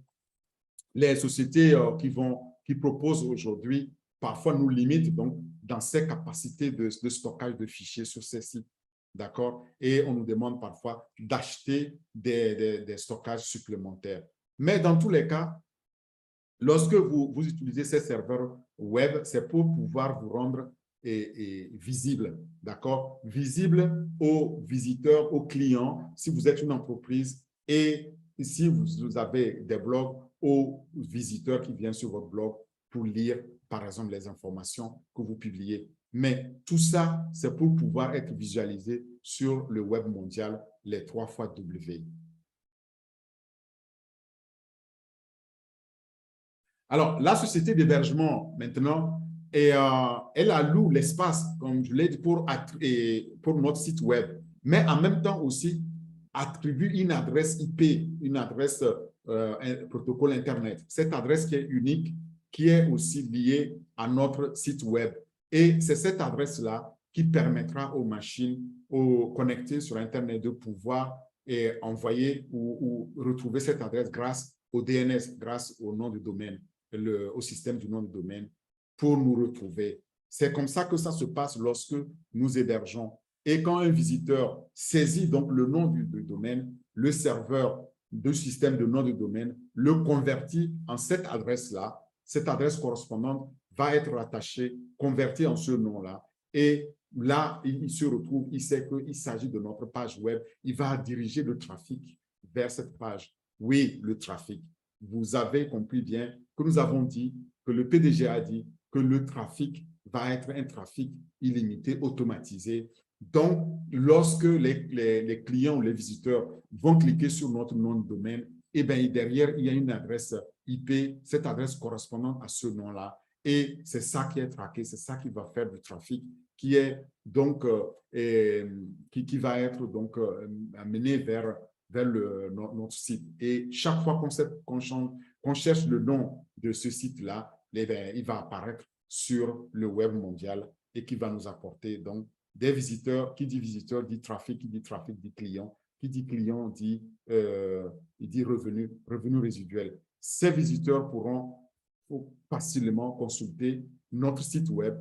les sociétés qui proposent aujourd'hui parfois nous limitent donc dans ces capacités de stockage de fichiers sur ces sites. D'accord? Et on nous demande parfois d'acheter des stockages supplémentaires. Mais dans tous les cas, lorsque vous utilisez ces serveurs web, c'est pour pouvoir vous rendre visible, d'accord? Visible aux visiteurs, aux clients, si vous êtes une entreprise, et si vous avez des blogs, aux visiteurs qui viennent sur votre blog pour lire, par exemple, les informations que vous publiez. Mais tout ça, c'est pour pouvoir être visualisé sur le web mondial, les 3 fois W. Alors, la société d'hébergement, maintenant, elle alloue l'espace, comme je l'ai dit, pour notre site web, mais en même temps aussi attribue une adresse IP, une adresse un protocole Internet. Cette adresse qui est unique, qui est aussi liée à notre site web. Et c'est cette adresse-là qui permettra aux machines connectées sur Internet de pouvoir envoyer ou retrouver cette adresse grâce au DNS, grâce au nom de domaine. Au système du nom de domaine pour nous retrouver. C'est comme ça que ça se passe lorsque nous hébergeons. Et quand un visiteur saisit donc le nom du domaine, le serveur du système de nom de domaine le convertit en cette adresse-là. Cette adresse correspondante va être rattachée, convertie en ce nom-là. Et là, il se retrouve, il sait qu'il s'agit de notre page web. Il va diriger le trafic vers cette page. Oui, le trafic. Vous avez compris bien que nous avons dit, que le PDG a dit que le trafic va être un trafic illimité, automatisé. Donc, lorsque les clients ou les visiteurs vont cliquer sur notre nom de domaine, et bien derrière, il y a une adresse IP, cette adresse correspondant à ce nom-là. Et c'est ça qui est traqué, c'est ça qui va faire du trafic, qui est donc, qui va être donc amené vers notre site. Et chaque fois qu'on cherche le nom de ce site-là, il va apparaître sur le web mondial et qui va nous apporter donc des visiteurs. Qui dit visiteur dit trafic dit client. Qui dit client dit, il dit revenu résiduel. Ces visiteurs pourront facilement consulter notre site web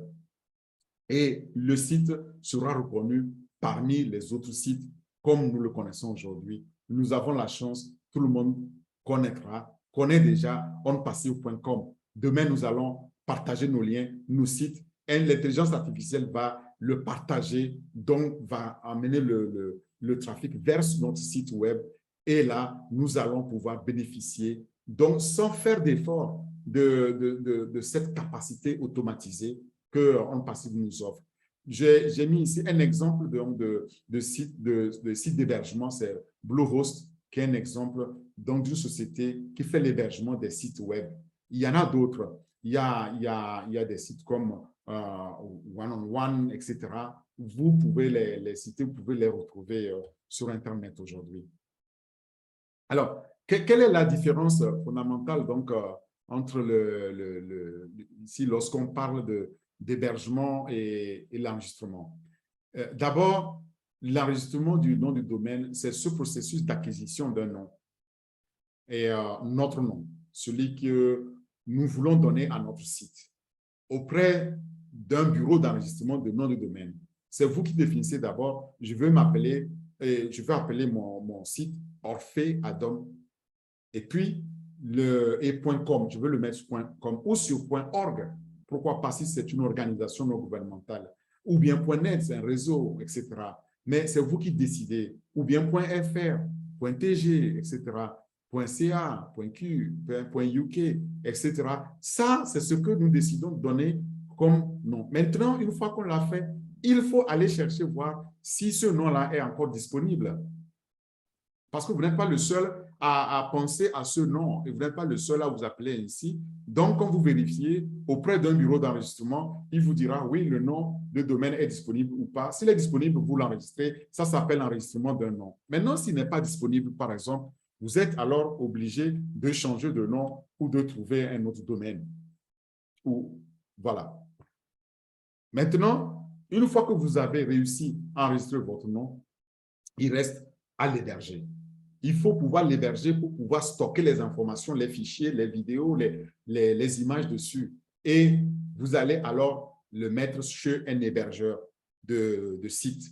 et le site sera reconnu parmi les autres sites comme nous le connaissons aujourd'hui. Nous avons la chance, tout le monde connaît déjà onpassif.com. Demain, nous allons partager nos liens, nos sites, et l'intelligence artificielle va le partager, donc va amener le trafic vers notre site web. Et là, nous allons pouvoir bénéficier, donc sans faire d'effort, de cette capacité automatisée que OnPassive nous offre. J'ai mis ici un exemple de site d'hébergement, c'est Bluehost, qui est un exemple d'une société qui fait l'hébergement des sites web. Il y en a d'autres. Il y a des sites comme One-on-One, etc. Vous pouvez les citer, vous pouvez les retrouver sur Internet aujourd'hui. Alors, quelle est la différence fondamentale donc, entre ici, lorsqu'on parle d'hébergement et l'enregistrement? D'abord, l'enregistrement du nom du domaine, c'est ce processus d'acquisition d'un nom. Et notre nom, celui que nous voulons donner à notre site, auprès d'un bureau d'enregistrement de nom de domaine. C'est vous qui définissez d'abord, je veux appeler mon site Orphée Adam. Et puis, .com, je veux le mettre sur .com ou sur .org. Pourquoi pas si c'est une organisation non gouvernementale. Ou bien .net, c'est un réseau, etc. Mais c'est vous qui décidez. Ou bien .fr, .tg, etc. .ca, .q, .uk, etc. Ça, c'est ce que nous décidons de donner comme nom. Maintenant, une fois qu'on l'a fait, il faut aller chercher, voir si ce nom-là est encore disponible. Parce que vous n'êtes pas le seul à penser à ce nom et vous n'êtes pas le seul à vous appeler ainsi. Donc, quand vous vérifiez auprès d'un bureau d'enregistrement, il vous dira oui, le nom de domaine est disponible ou pas. S'il est disponible, vous l'enregistrez. Ça s'appelle l'enregistrement d'un nom. Maintenant, s'il n'est pas disponible, par exemple, vous êtes alors obligé de changer de nom ou de trouver un autre domaine. Voilà. Maintenant, Une fois que vous avez réussi à enregistrer votre nom, il reste à l'héberger. Il faut pouvoir l'héberger pour pouvoir stocker les informations, les fichiers, les vidéos, les images dessus. Et vous allez alors le mettre chez un hébergeur de site.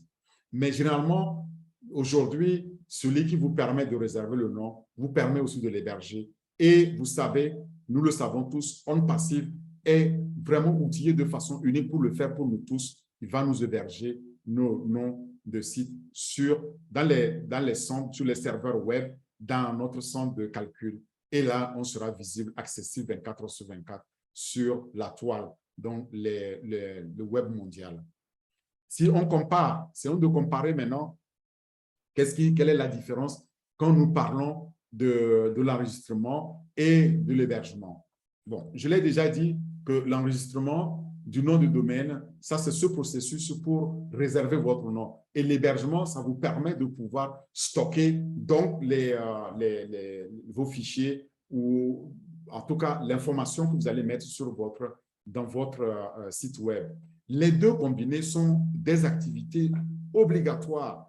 Mais généralement, aujourd'hui, celui qui vous permet de réserver le nom vous permet aussi de l'héberger. Et vous savez, nous le savons tous, OnPassive est vraiment outillé de façon unique pour le faire pour nous tous. Il va nous héberger nos noms de sites dans les centres, sur les serveurs web, dans notre centre de calcul. Et là, on sera visible, accessible 24 heures sur 24 sur la toile, donc le web mondial. Si on compare, si on doit comparer maintenant, quelle est la différence quand nous parlons de l'enregistrement et de l'hébergement? Bon, je l'ai déjà dit que l'enregistrement du nom de domaine, ça c'est ce processus pour réserver votre nom. Et l'hébergement, ça vous permet de pouvoir stocker donc vos fichiers ou en tout cas l'information que vous allez mettre dans votre site web. Les deux combinés sont des activités obligatoires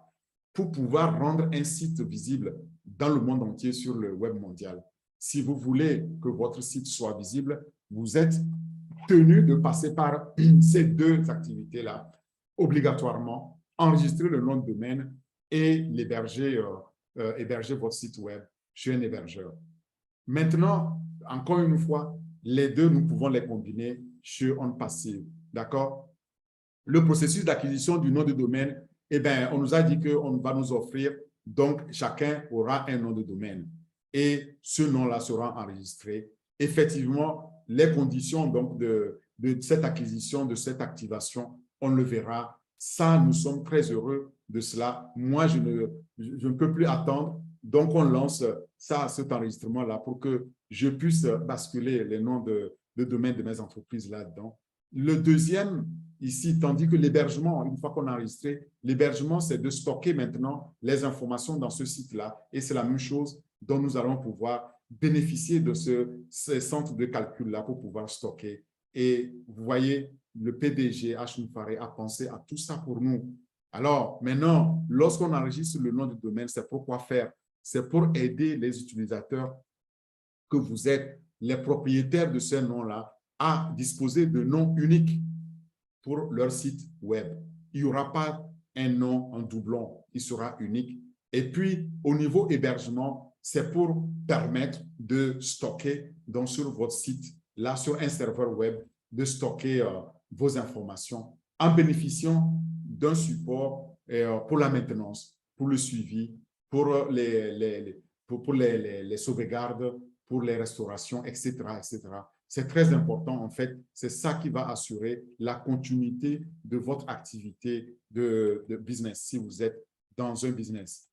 pour pouvoir rendre un site visible dans le monde entier sur le web mondial. Si vous voulez que votre site soit visible, vous êtes tenu de passer par ces deux activités-là obligatoirement, enregistrer le nom de domaine et l'héberger, héberger votre site web chez un hébergeur. Maintenant, encore une fois, les deux, nous pouvons les combiner chez OnPassive. D'accord? Le processus d'acquisition du nom de domaine, eh bien, on nous a dit qu'on va nous offrir, donc chacun aura un nom de domaine et ce nom-là sera enregistré. Effectivement, les conditions donc, de cette acquisition, de cette activation, on le verra. Ça, nous sommes très heureux de cela. Moi, je ne peux plus attendre. Donc, on lance ça, cet enregistrement-là pour que je puisse basculer les noms de domaine de mes entreprises là-dedans. Le deuxième, ici, tandis que l'hébergement, une fois qu'on a enregistré, l'hébergement, c'est de stocker maintenant les informations dans ce site-là. Et c'est la même chose dont nous allons pouvoir bénéficier de ces centres de calcul-là pour pouvoir stocker. Et vous voyez, le PDG H. Faré a pensé à tout ça pour nous. Alors, maintenant, lorsqu'on enregistre le nom du domaine, c'est pour quoi faire? C'est pour aider les utilisateurs que vous êtes, les propriétaires de ces noms-là, à disposer de noms uniques pour leur site web. Il n'y aura pas un nom en doublon, il sera unique. Et puis, au niveau hébergement, c'est pour permettre de stocker donc sur votre site, là, sur un serveur web, de stocker vos informations en bénéficiant d'un support pour la maintenance, pour le suivi, pour les sauvegardes, pour les restaurations, etc., etc. C'est très important, en fait. C'est ça qui va assurer la continuité de votre activité de business, si vous êtes dans un business.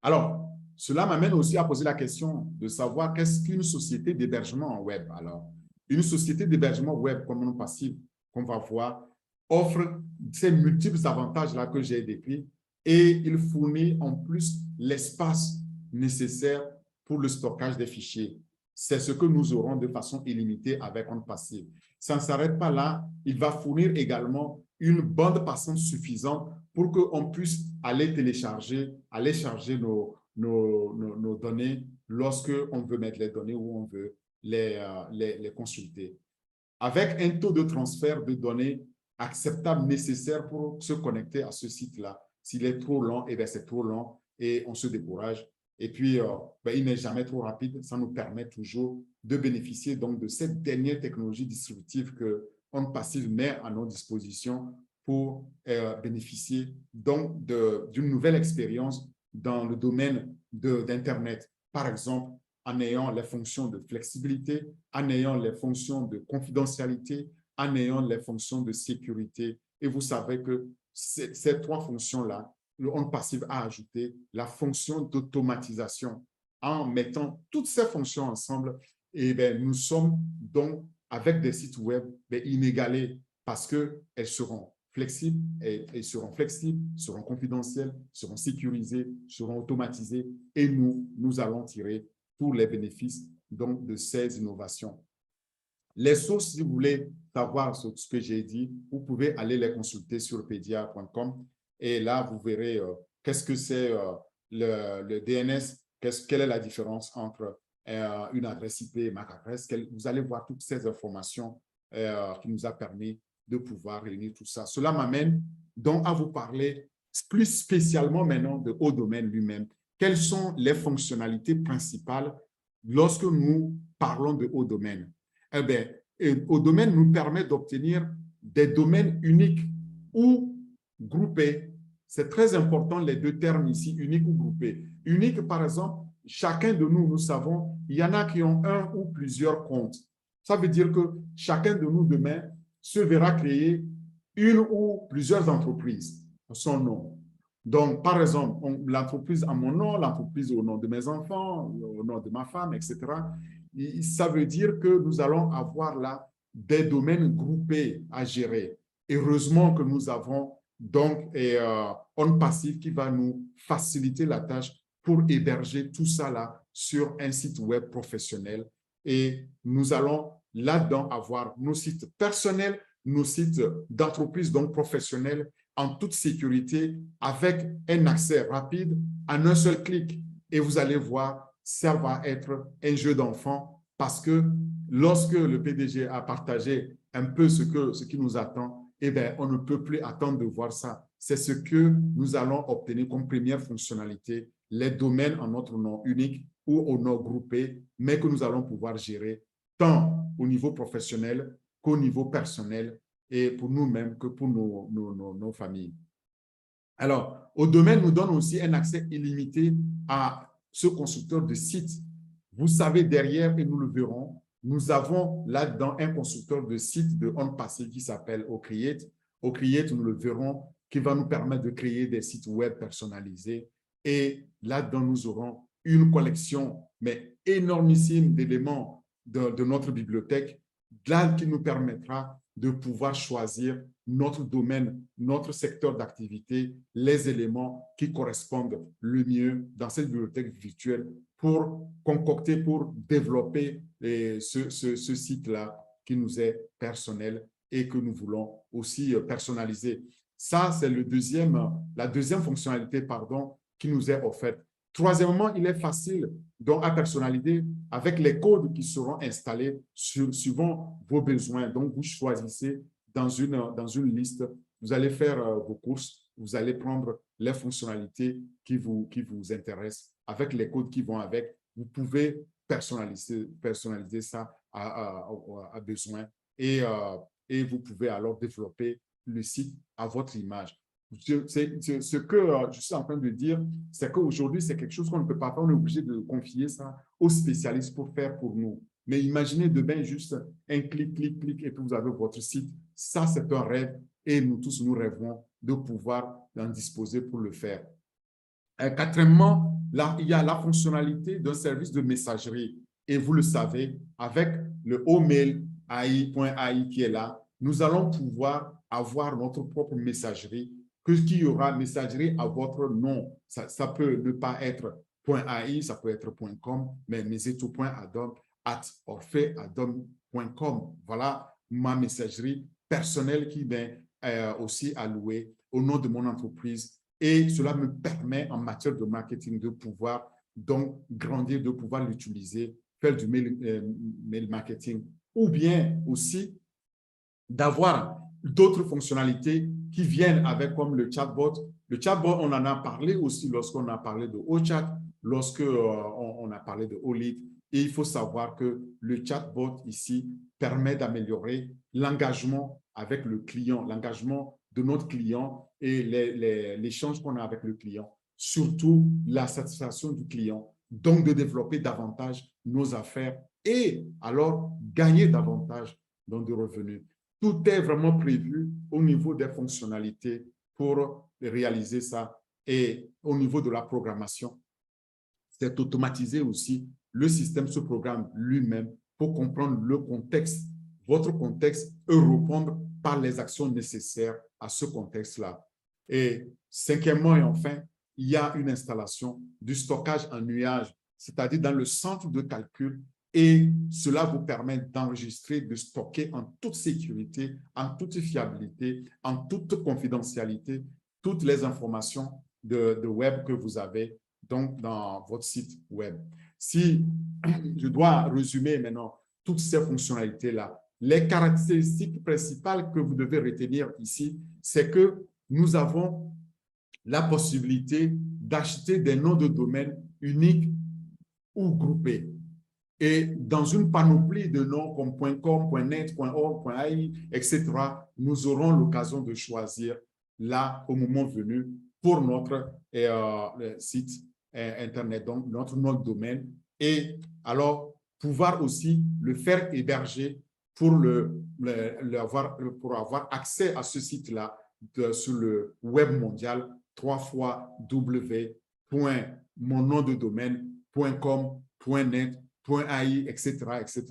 Alors, cela m'amène aussi à poser la question de savoir qu'est-ce qu'une société d'hébergement web. Alors, une société d'hébergement web comme OnPassive, qu'on va voir, offre ces multiples avantages-là que j'ai décrits et il fournit en plus l'espace nécessaire pour le stockage des fichiers. C'est ce que nous aurons de façon illimitée avec OnPassive. Ça ne s'arrête pas là, il va fournir également une bande passante suffisante pour qu'on puisse aller télécharger, aller charger nos données lorsque on veut mettre les données ou on veut les consulter. Avec un taux de transfert de données acceptable nécessaire pour se connecter à ce site-là. S'il est trop long, eh c'est trop long et on se décourage. Et puis, il n'est jamais trop rapide. Ça nous permet toujours de bénéficier donc de cette dernière technologie distributive que OnPassive met à nos dispositions pour bénéficier donc d'une nouvelle expérience dans le domaine d'Internet. Par exemple, en ayant les fonctions de flexibilité, en ayant les fonctions de confidentialité, en ayant les fonctions de sécurité. Et vous savez que ces trois fonctions-là, le OnPassive a ajouté la fonction d'automatisation. En mettant toutes ces fonctions ensemble, et nous sommes donc avec des sites web inégalés parce qu'elles seront flexibles, seront confidentielles, seront sécurisées, seront automatisées et nous allons tirer tous les bénéfices donc, de ces innovations. Les sources, si vous voulez savoir ce que j'ai dit, vous pouvez aller les consulter sur pedia.com et là, vous verrez qu'est-ce que c'est le DNS, quelle est la différence entre une adresse IP et MAC adresse. Vous allez voir toutes ces informations qui nous a permis de pouvoir réunir tout ça. Cela m'amène donc à vous parler plus spécialement maintenant de haut domaine lui-même. Quelles sont les fonctionnalités principales lorsque nous parlons de haut domaine? Eh bien, haut domaine nous permet d'obtenir des domaines uniques ou groupés. C'est très important les deux termes ici, unique ou groupé. Unique, par exemple, chacun de nous, nous savons, il y en a qui ont un ou plusieurs comptes. Ça veut dire que chacun de nous demain se verra créer une ou plusieurs entreprises à son nom. Donc, par exemple, l'entreprise à mon nom, l'entreprise au nom de mes enfants, au nom de ma femme, etc. Ça veut dire que nous allons avoir là des domaines groupés à gérer. Heureusement que nous avons donc On Passive qui va nous faciliter la tâche pour héberger tout ça là sur un site web professionnel. Et nous allons là-dedans avoir nos sites personnels, nos sites d'entreprise donc professionnels en toute sécurité avec un accès rapide en un seul clic. Et vous allez voir, ça va être un jeu d'enfant parce que lorsque le PDG a partagé un peu ce qui nous attend, eh bien, on ne peut plus attendre de voir ça. C'est ce que nous allons obtenir comme première fonctionnalité, les domaines en notre nom unique ou au nom groupé, mais que nous allons pouvoir gérer tant au niveau professionnel qu'au niveau personnel et pour nous-mêmes que pour nos familles. Alors, au domaine nous donne aussi un accès illimité à ce constructeur de sites. Vous savez, derrière, et nous le verrons, nous avons là-dedans un constructeur de sites de On Passive qui s'appelle OCreate. OCreate, nous le verrons, qui va nous permettre de créer des sites web personnalisés. Et là-dedans, nous aurons une collection, mais énormissime d'éléments de notre bibliothèque, là qui nous permettra de pouvoir choisir notre domaine, notre secteur d'activité, les éléments qui correspondent le mieux dans cette bibliothèque virtuelle pour concocter, pour développer ce site-là qui nous est personnel et que nous voulons aussi personnaliser. Ça, c'est la deuxième fonctionnalité qui nous est offerte. Troisièmement, il est facile donc à personnaliser avec les codes qui seront installés suivant vos besoins. Donc, vous choisissez dans une liste, vous allez faire vos courses, vous allez prendre les fonctionnalités qui vous intéressent avec les codes qui vont avec. Vous pouvez personnaliser ça à besoin et vous pouvez alors développer le site à votre image. Ce que je suis en train de dire, c'est qu'aujourd'hui, c'est quelque chose qu'on ne peut pas faire. On est obligé de confier ça aux spécialistes pour faire pour nous. Mais imaginez demain juste un clic, clic, clic, et puis vous avez votre site. Ça, c'est un rêve et nous tous, nous rêvons de pouvoir en disposer pour le faire. Quatrièmement, là, il y a la fonctionnalité d'un service de messagerie. Et vous le savez, avec le Omail AI.ai qui est là, nous allons pouvoir avoir notre propre messagerie qu'il y aura messagerie à votre nom. Ça peut ne pas être .ai, ça peut être .com, mais meseto.adam@orpheadam.com. Voilà ma messagerie personnelle qui m'est aussi allouée au nom de mon entreprise. Et cela me permet en matière de marketing de pouvoir donc grandir, de pouvoir l'utiliser, faire du mail marketing ou bien aussi d'avoir d'autres fonctionnalités qui viennent avec comme le chatbot. Le chatbot, on en a parlé aussi lorsqu'on a parlé de OChat, lorsqu'on a parlé de OLead. Et il faut savoir que le chatbot ici permet d'améliorer l'engagement avec le client, l'engagement de notre client et l'échange qu'on a avec le client, surtout la satisfaction du client, donc de développer davantage nos affaires et alors gagner davantage dans de revenus. Tout est vraiment prévu au niveau des fonctionnalités pour réaliser ça. Et au niveau de la programmation, c'est automatiser aussi. Le système se programme lui-même pour comprendre le contexte, votre contexte, et répondre par les actions nécessaires à ce contexte-là. Et cinquièmement et enfin, il y a une installation du stockage en nuage, c'est-à-dire dans le centre de calcul et cela vous permet d'enregistrer, de stocker en toute sécurité, en toute fiabilité, en toute confidentialité, toutes les informations de web que vous avez donc dans votre site web. Si je dois résumer maintenant toutes ces fonctionnalités-là, les caractéristiques principales que vous devez retenir ici, c'est que nous avons la possibilité d'acheter des noms de domaine uniques ou groupés. Et dans une panoplie de noms comme .com, .net, .org, .ai, etc., nous aurons l'occasion de choisir là, au moment venu, pour notre site Internet, donc notre nom de domaine. Et alors, pouvoir aussi le faire héberger pour, pour avoir accès à ce site-là sur le web mondial, 3 fois w.monnomdedomaine.com.net .ai, etc., etc.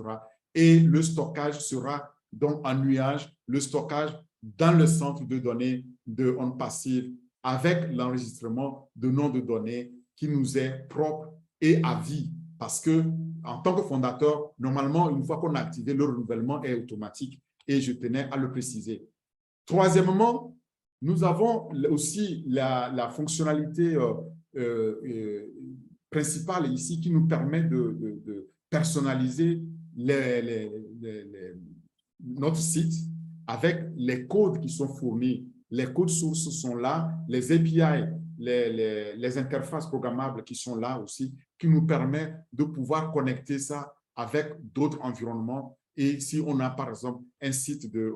Et le stockage sera donc en nuage, le stockage dans le centre de données de OnPassive avec l'enregistrement de noms de données qui nous est propre et à vie. Parce que, en tant que fondateur, normalement, une fois qu'on a activé, le renouvellement est automatique et je tenais à le préciser. Troisièmement, nous avons aussi la fonctionnalité principale ici qui nous permet de personnaliser notre site avec les codes qui sont fournis. Les codes sources sont là, les API, les interfaces programmables qui sont là aussi, qui nous permettent de pouvoir connecter ça avec d'autres environnements. Et si on a, par exemple, un site de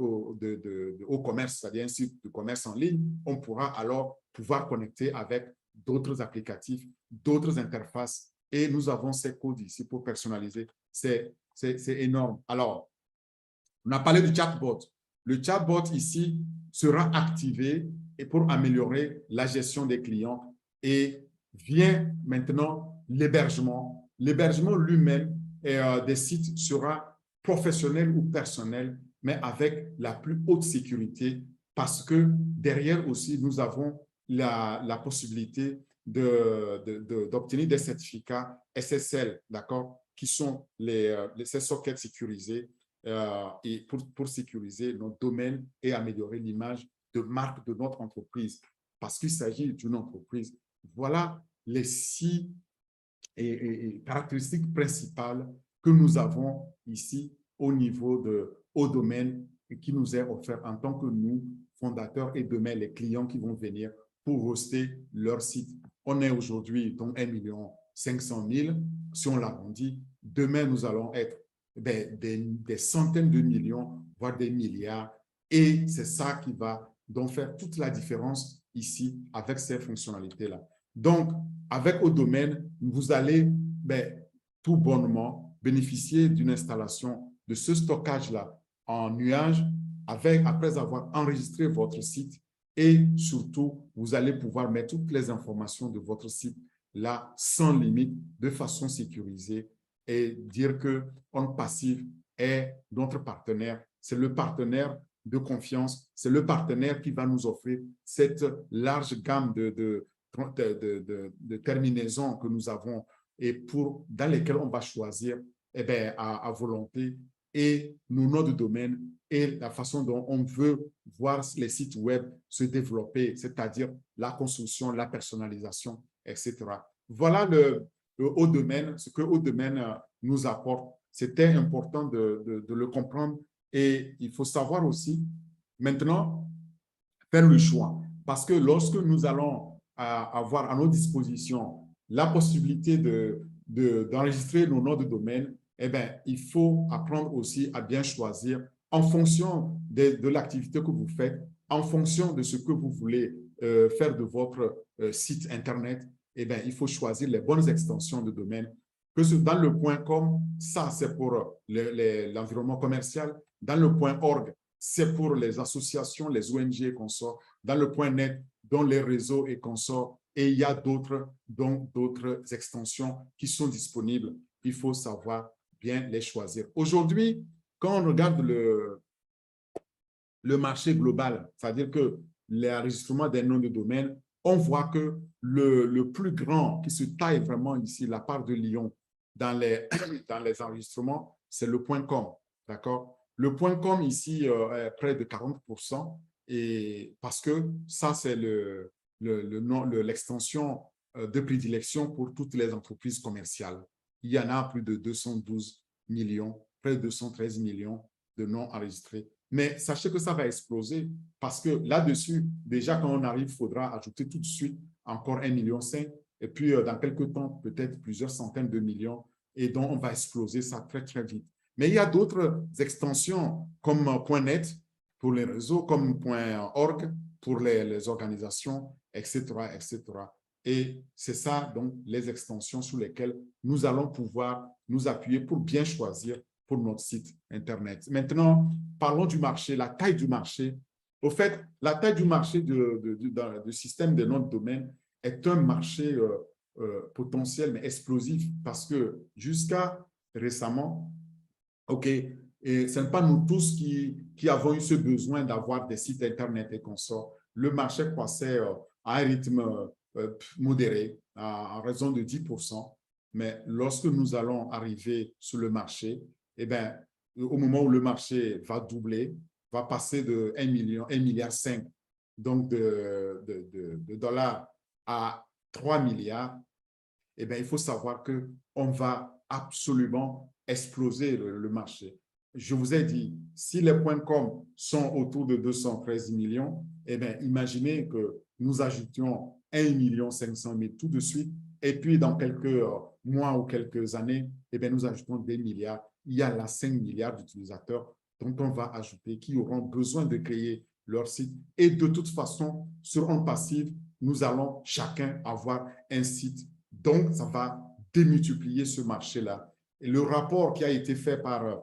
e-commerce, c'est-à-dire un site de commerce en ligne, on pourra alors pouvoir connecter avec d'autres applicatifs, d'autres interfaces. Et nous avons ces codes ici pour personnaliser. C'est énorme. Alors, on a parlé du chatbot. Le chatbot ici sera activé et pour améliorer la gestion des clients. Et vient maintenant l'hébergement. L'hébergement lui-même des sites sera professionnel ou personnel, mais avec la plus haute sécurité parce que derrière aussi, nous avons la possibilité d'obtenir des certificats SSL, d'accord, qui sont ces sockets sécurisés et pour sécuriser notre domaine et améliorer l'image de marque de notre entreprise parce qu'il s'agit d'une entreprise. Voilà les 6 caractéristiques principales que nous avons ici au niveau de haut domaine et qui nous est offert en tant que nous, fondateurs et demain les clients qui vont venir pour hoster leur site. On est aujourd'hui donc 1 500 000, si on l'arrondit. Demain, nous allons être des centaines de millions, voire des milliards. Et c'est ça qui va donc faire toute la différence ici avec ces fonctionnalités-là. Donc, avec au domaine, vous allez tout bonnement bénéficier d'une installation de ce stockage-là en nuage après avoir enregistré votre site et surtout, vous allez pouvoir mettre toutes les informations de votre site là sans limite, de façon sécurisée et dire que OnPassive est notre partenaire. C'est le partenaire de confiance, c'est le partenaire qui va nous offrir cette large gamme de terminaisons que nous avons et dans lesquelles on va choisir à volonté et nos noms de domaine et la façon dont on veut voir les sites web se développer, c'est-à-dire la construction, la personnalisation, etc. Voilà le haut domaine, ce que haut domaine nous apporte. C'était important de le comprendre et il faut savoir aussi maintenant faire le choix parce que lorsque nous allons avoir à nos dispositions la possibilité d'enregistrer nos noms de domaine, il faut apprendre aussi à bien choisir en fonction de l'activité que vous faites, en fonction de ce que vous voulez faire de votre site Internet, il faut choisir les bonnes extensions de domaine. Que dans le .com, ça c'est pour l'environnement commercial. Dans le .org, c'est pour les associations, les ONG et consorts. Dans le .net, dans les réseaux et consorts. Et il y a d'autres extensions qui sont disponibles. Il faut savoir bien les choisir. Aujourd'hui, quand on regarde le marché global, c'est-à-dire que l'enregistrement des noms de domaine, on voit que le plus grand qui se taille vraiment ici, la part de Lyon, dans les enregistrements, c'est le point .com, d'accord? Le point .com ici est près de 40%, et parce que ça, c'est l'extension de prédilection pour toutes les entreprises commerciales. Il y en a plus de 212 millions, près de 213 millions de noms enregistrés. Mais sachez que ça va exploser parce que là-dessus, déjà quand on arrive, il faudra ajouter tout de suite encore 1,5 million et puis dans quelques temps, peut-être plusieurs centaines de millions, et donc on va exploser ça très, très vite. Mais il y a d'autres extensions comme .net pour les réseaux, comme .org pour les organisations, etc., etc. Et c'est ça, donc, les extensions sur lesquelles nous allons pouvoir nous appuyer pour bien choisir pour notre site Internet. Maintenant, parlons du marché, la taille du marché. Au fait, la taille du marché du système de noms de domaine est un marché potentiel, mais explosif, parce que jusqu'à récemment, OK, et ce n'est pas nous tous qui avons eu ce besoin d'avoir des sites Internet et consorts. Le marché croissait à un rythme modéré, en raison de 10%. Mais lorsque nous allons arriver sur le marché, eh bien, au moment où le marché va doubler, va passer de 1 million, 1,5 milliard donc de dollars à 3 milliards, eh bien, il faut savoir qu'on va absolument exploser le marché. Je vous ai dit, si les points .com sont autour de 213 millions, eh bien, imaginez que nous ajoutions 1,5 million tout de suite, et puis dans quelques mois ou quelques années, eh bien, nous ajoutons des milliards. Il y a là 5 milliards d'utilisateurs dont on va ajouter, qui auront besoin de créer leur site. Et de toute façon, sur On Passive, nous allons chacun avoir un site. Donc, ça va démultiplier ce marché-là. Et le rapport qui a été fait par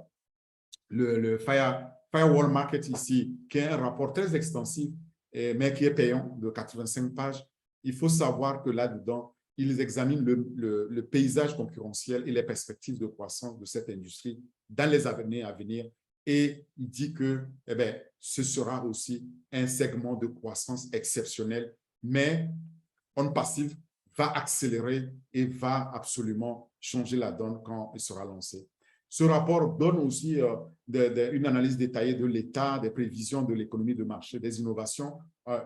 le Firewall Market ici, qui est un rapport très extensif, mais qui est payant, de 85 pages, il faut savoir que là-dedans, ils examinent le paysage concurrentiel et les perspectives de croissance de cette industrie dans les années à venir. Et il dit que eh bien, ce sera aussi un segment de croissance exceptionnel, mais On Passive va accélérer et va absolument changer la donne quand il sera lancé. Ce rapport donne aussi une analyse détaillée de l'état, des prévisions de l'économie de marché, des innovations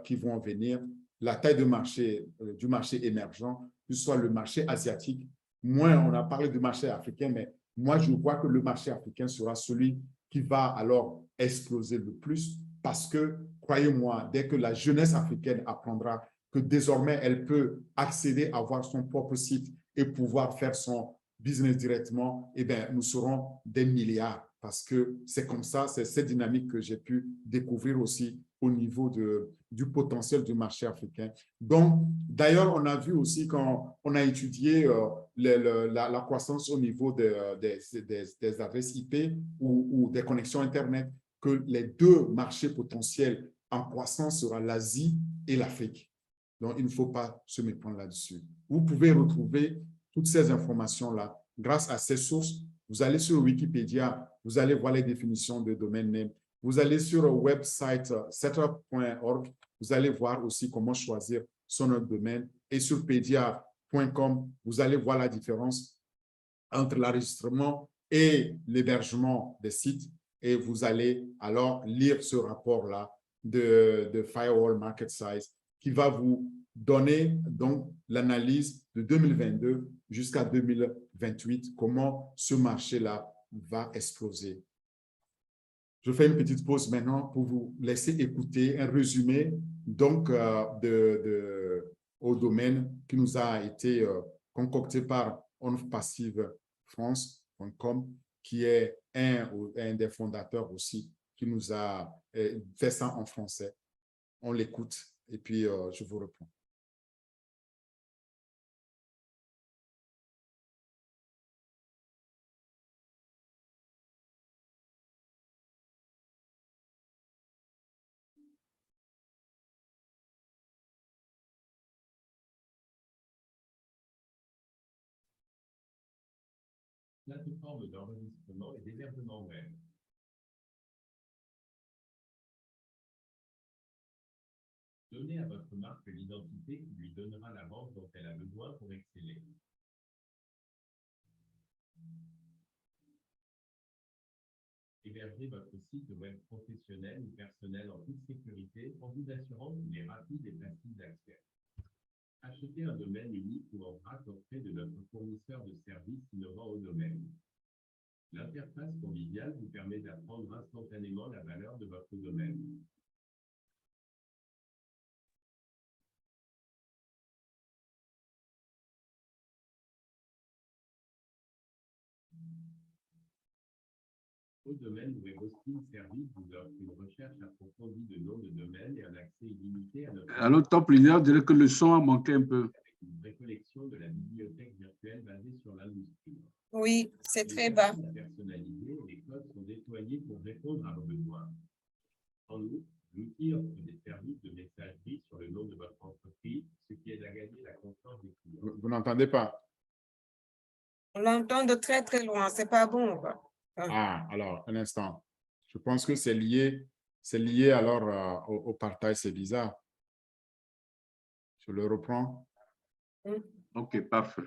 qui vont venir, la taille de marché, du marché émergent, que ce soit le marché asiatique. Moins, on a parlé du marché africain, mais moi, je vois que le marché africain sera celui qui va alors exploser le plus parce que, croyez-moi, dès que la jeunesse africaine apprendra que désormais, elle peut accéder à avoir son propre site et pouvoir faire son business directement, eh bien, nous serons des milliards parce que c'est comme ça, c'est cette dynamique que j'ai pu découvrir aussi au niveau du potentiel du marché africain. Donc, d'ailleurs, on a vu aussi quand on a étudié la croissance au niveau des adresses IP ou des connexions Internet, que les deux marchés potentiels en croissance sera l'Asie et l'Afrique. Donc, il ne faut pas se méprendre là-dessus. Vous pouvez retrouver toutes ces informations-là grâce à ces sources. Vous allez sur Wikipédia, vous allez voir les définitions de domaine name. Vous allez sur le website setup.org, vous allez voir aussi comment choisir son nom de domaine. Et sur pedia.com, vous allez voir la différence entre l'enregistrement et l'hébergement des sites. Et vous allez alors lire ce rapport-là de Firewall Market Size qui va vous donner donc l'analyse de 2022 jusqu'à 2028, comment ce marché-là va exploser. Je fais une petite pause maintenant pour vous laisser écouter un résumé donc au domaine qui nous a été concocté par onpassivefrance.com, qui est un des fondateurs aussi, qui nous a fait ça en français. On l'écoute et puis je vous reprends. Plateforme d'enregistrement et d'hébergement web. Donnez à votre marque l'identité qui lui donnera la vente dont elle a besoin pour exceller. Hébergez votre site web professionnel ou personnel en toute sécurité en vous assurant qu'il est rapide et facile d'accès. Achetez un domaine unique ou en vrac auprès de notre fournisseur de services innovant au domaine. L'interface conviviale vous permet d'apprendre instantanément la valeur de votre domaine. Au domaine Web Hosting Service vous offre une recherche approfondie de noms de domaine et un accès illimité à notre... Alors, top leader dirait que le son a manqué un peu. Avec une vraie collection de la bibliothèque virtuelle basée sur l'industrie. Oui, c'est très bas. Les personnes personnalisées et les codes sont déployés pour répondre à vos besoins. En outre, l'outil offre des services de messagerie sur le nom de votre entreprise, ce qui aide à gagner la confiance des clients. Vous n'entendez pas? On l'entend de très très loin, c'est pas bon, quoi. Ah, alors, un instant. Je pense que c'est lié alors au partage, c'est bizarre. Je le reprends. OK, parfait.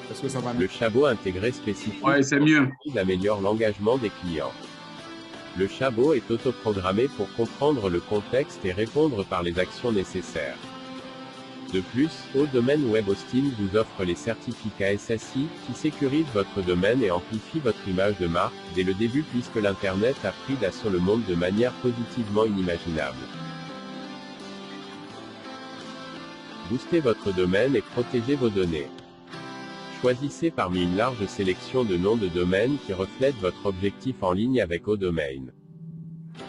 Est-ce que ça va mieux? Le chabot intégré spécifique Ouais, c'est mieux. améliore l'engagement des clients. Le chabot est autoprogrammé pour comprendre le contexte et répondre par les actions nécessaires. De plus, ODomaine Web Hosting vous offre les certificats SSI qui sécurisent votre domaine et amplifient votre image de marque dès le début puisque l'Internet a pris d'assaut le monde de manière positivement inimaginable. Boostez votre domaine et protégez vos données. Choisissez parmi une large sélection de noms de domaine qui reflètent votre objectif en ligne avec ODomaine.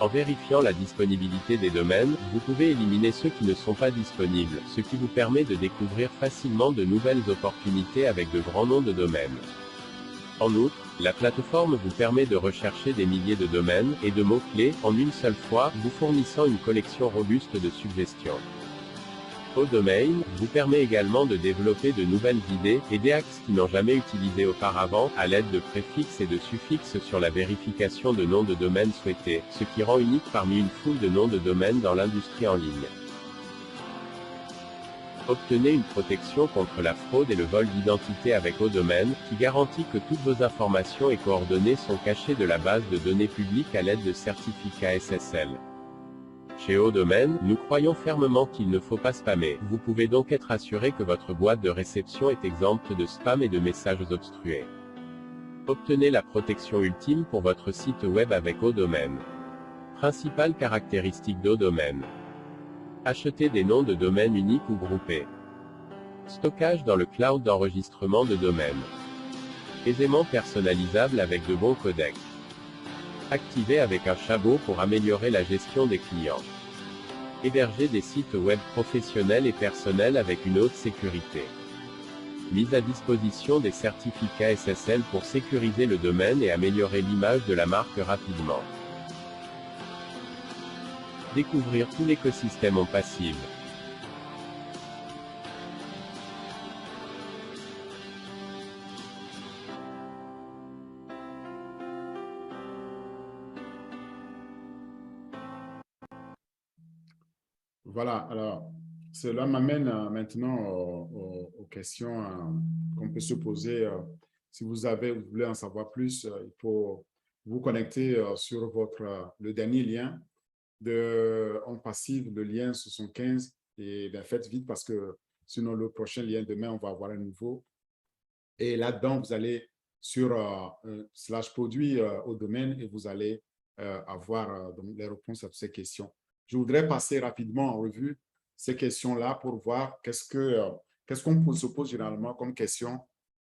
En vérifiant la disponibilité des domaines, vous pouvez éliminer ceux qui ne sont pas disponibles, ce qui vous permet de découvrir facilement de nouvelles opportunités avec de grands noms de domaines. En outre, la plateforme vous permet de rechercher des milliers de domaines et de mots-clés en une seule fois, vous fournissant une collection robuste de suggestions. ODomaine vous permet également de développer de nouvelles idées et des axes qui n'ont jamais utilisé auparavant, à l'aide de préfixes et de suffixes sur la vérification de noms de domaine souhaités, ce qui rend unique parmi une foule de noms de domaine dans l'industrie en ligne. Obtenez une protection contre la fraude et le vol d'identité avec ODomaine, qui garantit que toutes vos informations et coordonnées sont cachées de la base de données publique à l'aide de certificats SSL. Chez ODomaine, nous croyons fermement qu'il ne faut pas spammer. Vous pouvez donc être assuré que votre boîte de réception est exempte de spam et de messages obstrués. Obtenez la protection ultime pour votre site web avec ODomaine. Principales caractéristiques d'ODomaine. Acheter des noms de domaine uniques ou groupés. Stockage dans le cloud d'enregistrement de domaine. Aisément personnalisable avec de bons codecs. Activer avec un chabot pour améliorer la gestion des clients. Héberger des sites web professionnels et personnels avec une haute sécurité. Mise à disposition des certificats SSL pour sécuriser le domaine et améliorer l'image de la marque rapidement. Découvrir tout l'écosystème en passive. Voilà, alors, cela m'amène maintenant aux questions qu'on peut se poser. Si vous voulez en savoir plus, il faut vous connecter sur le dernier lien en passive, le lien 75, et bien, faites vite parce que sinon le prochain lien demain, on va avoir un nouveau. Et là-dedans, vous allez sur /produit au domaine et vous allez avoir donc, les réponses à toutes ces questions. Je voudrais passer rapidement en revue ces questions-là pour voir qu'est-ce qu'on se pose généralement comme question.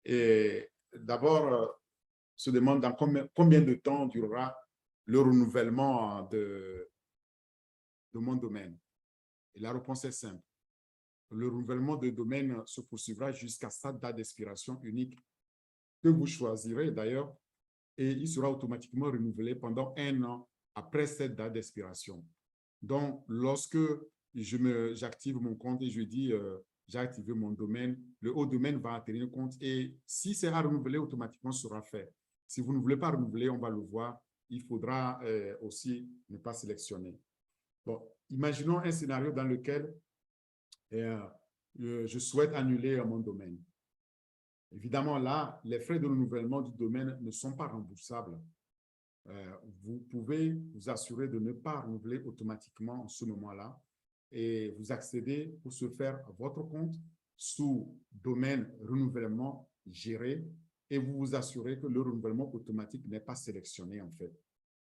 Et d'abord, se demande dans combien de temps durera le renouvellement de mon domaine. Et la réponse est simple. Le renouvellement de domaine se poursuivra jusqu'à sa date d'expiration unique que vous choisirez d'ailleurs et il sera automatiquement renouvelé pendant 1 an après cette date d'expiration. Donc, lorsque j'active mon compte et je dis j'ai activé mon domaine, le haut domaine va tenir compte et si c'est à renouveler, automatiquement sera fait. Si vous ne voulez pas renouveler, on va le voir, il faudra aussi ne pas sélectionner. Bon, imaginons un scénario dans lequel je souhaite annuler mon domaine. Évidemment, là, les frais de renouvellement du domaine ne sont pas remboursables. Vous pouvez vous assurer de ne pas renouveler automatiquement en ce moment-là et vous accédez pour ce faire à votre compte sous domaine renouvellement géré et vous vous assurez que le renouvellement automatique n'est pas sélectionné en fait.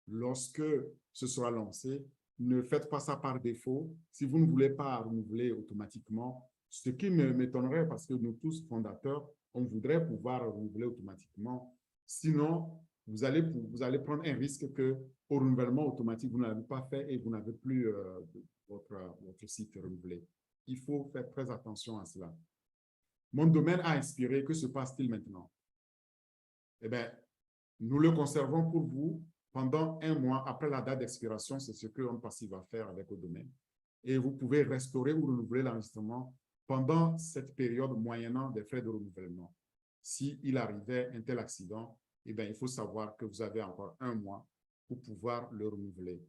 Lorsque ce sera lancé, ne faites pas ça par défaut. Si vous ne voulez pas renouveler automatiquement, ce qui m'étonnerait parce que nous tous fondateurs, on voudrait pouvoir renouveler automatiquement. Sinon, vous allez prendre un risque que au renouvellement automatique, vous n'avez pas fait et vous n'avez plus votre site renouvelé. Il faut faire très attention à cela. Mon domaine a expiré. Que se passe-t-il maintenant? Eh bien, nous le conservons pour vous pendant 1 mois après la date d'expiration. C'est ce que OnPassive va faire avec le domaine. Et vous pouvez restaurer ou renouveler l'enregistrement pendant cette période moyennant des frais de renouvellement. S'il arrivait un tel accident, eh bien, il faut savoir que vous avez encore 1 mois pour pouvoir le renouveler.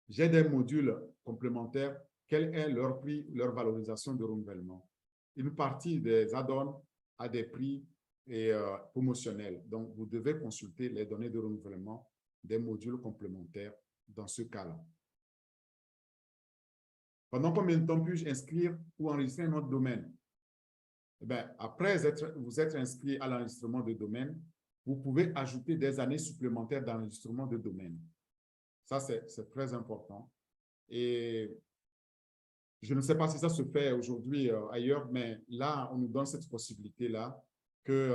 J'ai des modules complémentaires. Quel est leur prix, leur valorisation de renouvellement? Une partie des add-ons a des prix promotionnels. Donc, vous devez consulter les données de renouvellement des modules complémentaires dans ce cas-là. Pendant combien de temps puis-je inscrire ou enregistrer un autre domaine? Eh bien, après vous être inscrit à l'enregistrement de domaine, vous pouvez ajouter des années supplémentaires d'enregistrement de domaine. Ça, c'est très important. Et je ne sais pas si ça se fait aujourd'hui ailleurs, mais là, on nous donne cette possibilité-là que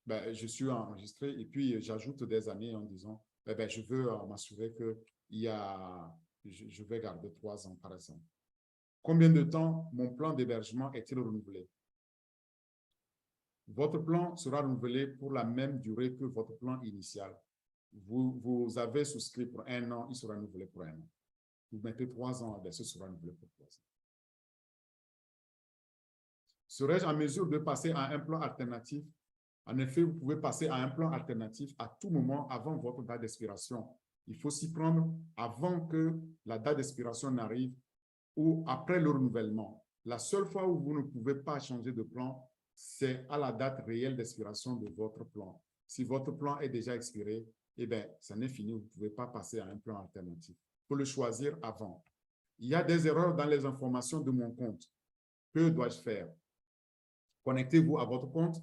ben, je suis enregistré et puis j'ajoute des années en disant, ben, je veux m'assurer que je vais garder 3 ans, par exemple. Combien de temps mon plan d'hébergement est-il renouvelé? Votre plan sera renouvelé pour la même durée que votre plan initial. Vous avez souscrit pour 1 an, il sera renouvelé pour 1 an. Vous mettez 3 ans, ce sera renouvelé pour 3 ans. Serais-je en mesure de passer à un plan alternatif? En effet, vous pouvez passer à un plan alternatif à tout moment avant votre date d'expiration. Il faut s'y prendre avant que la date d'expiration n'arrive ou après le renouvellement. La seule fois où vous ne pouvez pas changer de plan, c'est à la date réelle d'expiration de votre plan. Si votre plan est déjà expiré, eh bien, ça n'est fini, vous ne pouvez pas passer à un plan alternatif. Il faut le choisir avant. Il y a des erreurs dans les informations de mon compte. Que dois-je faire? Connectez-vous à votre compte.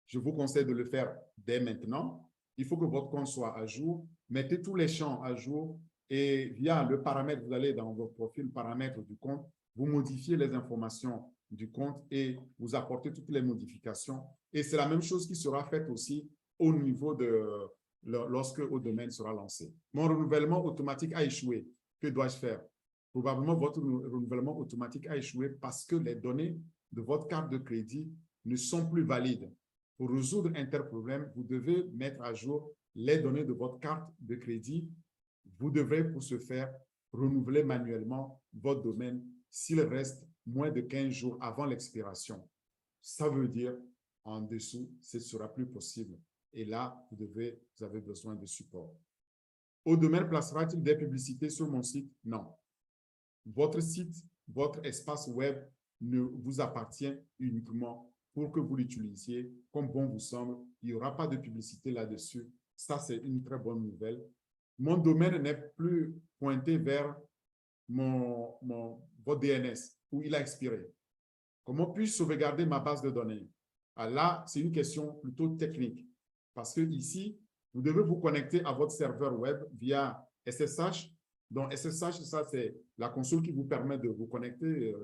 Je vous conseille de le faire dès maintenant. Il faut que votre compte soit à jour. Mettez tous les champs à jour et via le paramètre, vous allez dans votre profil paramètres du compte, vous modifiez les informations du compte et vous apportez toutes les modifications. Et c'est la même chose qui sera faite aussi au niveau de lorsque le domaine sera lancé. Mon renouvellement automatique a échoué. Que dois-je faire? Probablement, votre renouvellement automatique a échoué parce que les données de votre carte de crédit ne sont plus valides. Pour résoudre un tel problème, vous devez mettre à jour les données de votre carte de crédit. Vous devrez, pour ce faire, renouveler manuellement votre domaine s'il reste moins de 15 jours avant l'expiration. Ça veut dire, en dessous, ce ne sera plus possible. Et là, vous avez besoin de support. Au domaine placera-t-il des publicités sur mon site? Non. Votre site, votre espace web ne vous appartient uniquement pour que vous l'utilisiez comme bon vous semble. Il n'y aura pas de publicité là-dessus. Ça, c'est une très bonne nouvelle. Mon domaine n'est plus pointé vers votre DNS où il a expiré. Comment puis-je sauvegarder ma base de données? Alors là, c'est une question plutôt technique parce que ici, vous devez vous connecter à votre serveur web via SSH. Donc, SSH, ça, c'est la console qui vous permet de vous connecter.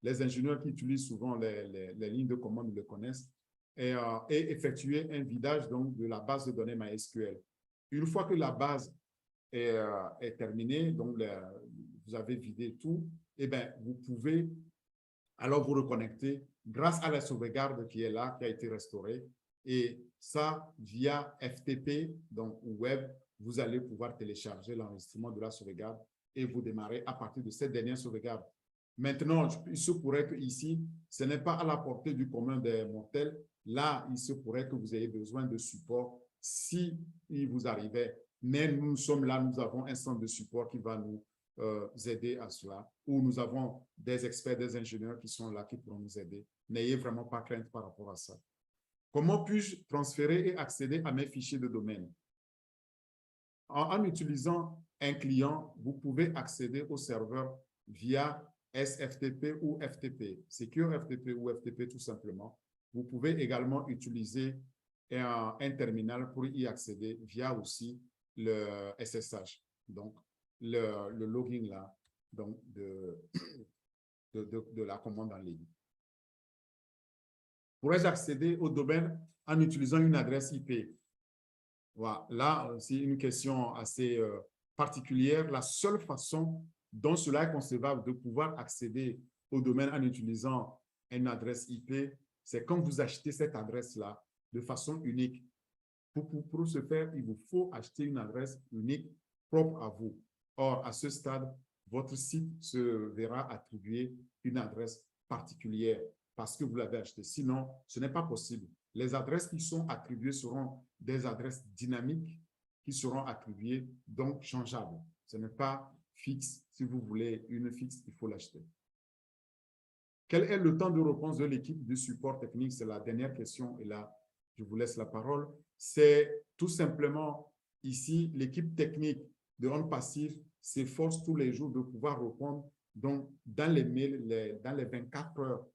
Les ingénieurs qui utilisent souvent les lignes de commande le connaissent et effectuer un vidage donc, de la base de données MySQL. Une fois que la base est terminée, donc vous avez vidé tout, eh bien, vous pouvez alors vous reconnecter grâce à la sauvegarde qui est là, qui a été restaurée. Et ça, via FTP, donc web, vous allez pouvoir télécharger l'enregistrement de la sauvegarde et vous démarrer à partir de cette dernière sauvegarde. Maintenant, il se pourrait que ici, ce n'est pas à la portée du commun des mortels. Là, il se pourrait que vous ayez besoin de support si il vous arrivait. Mais nous sommes là, nous avons un centre de support qui va nous aider à cela, ou nous avons des experts, des ingénieurs qui sont là, qui pourront nous aider. N'ayez vraiment pas crainte par rapport à ça. Comment puis-je transférer et accéder à mes fichiers de domaine? En utilisant un client, vous pouvez accéder au serveur via SFTP ou FTP, Secure FTP ou FTP tout simplement. Vous pouvez également utiliser un terminal pour y accéder via aussi le SSH, donc le login là, donc de la commande en ligne. Pourrais-je accéder au domaine en utilisant une adresse IP? Voilà. Là, c'est une question assez particulière. La seule façon dont cela est concevable de pouvoir accéder au domaine en utilisant une adresse IP, c'est quand vous achetez cette adresse-là de façon unique. Pour ce faire, il vous faut acheter une adresse unique propre à vous. Or, à ce stade, votre site se verra attribuer une adresse particulière parce que vous l'avez acheté. Sinon, ce n'est pas possible. Les adresses qui sont attribuées seront des adresses dynamiques qui seront attribuées, donc changeables. Ce n'est pas fixe. Si vous voulez une fixe, il faut l'acheter. Quel est le temps de réponse de l'équipe de support technique? C'est la dernière question et là, je vous laisse la parole. C'est tout simplement ici, l'équipe technique de OnPassive s'efforce tous les jours de pouvoir répondre donc, dans les mails, dans les 24 heures.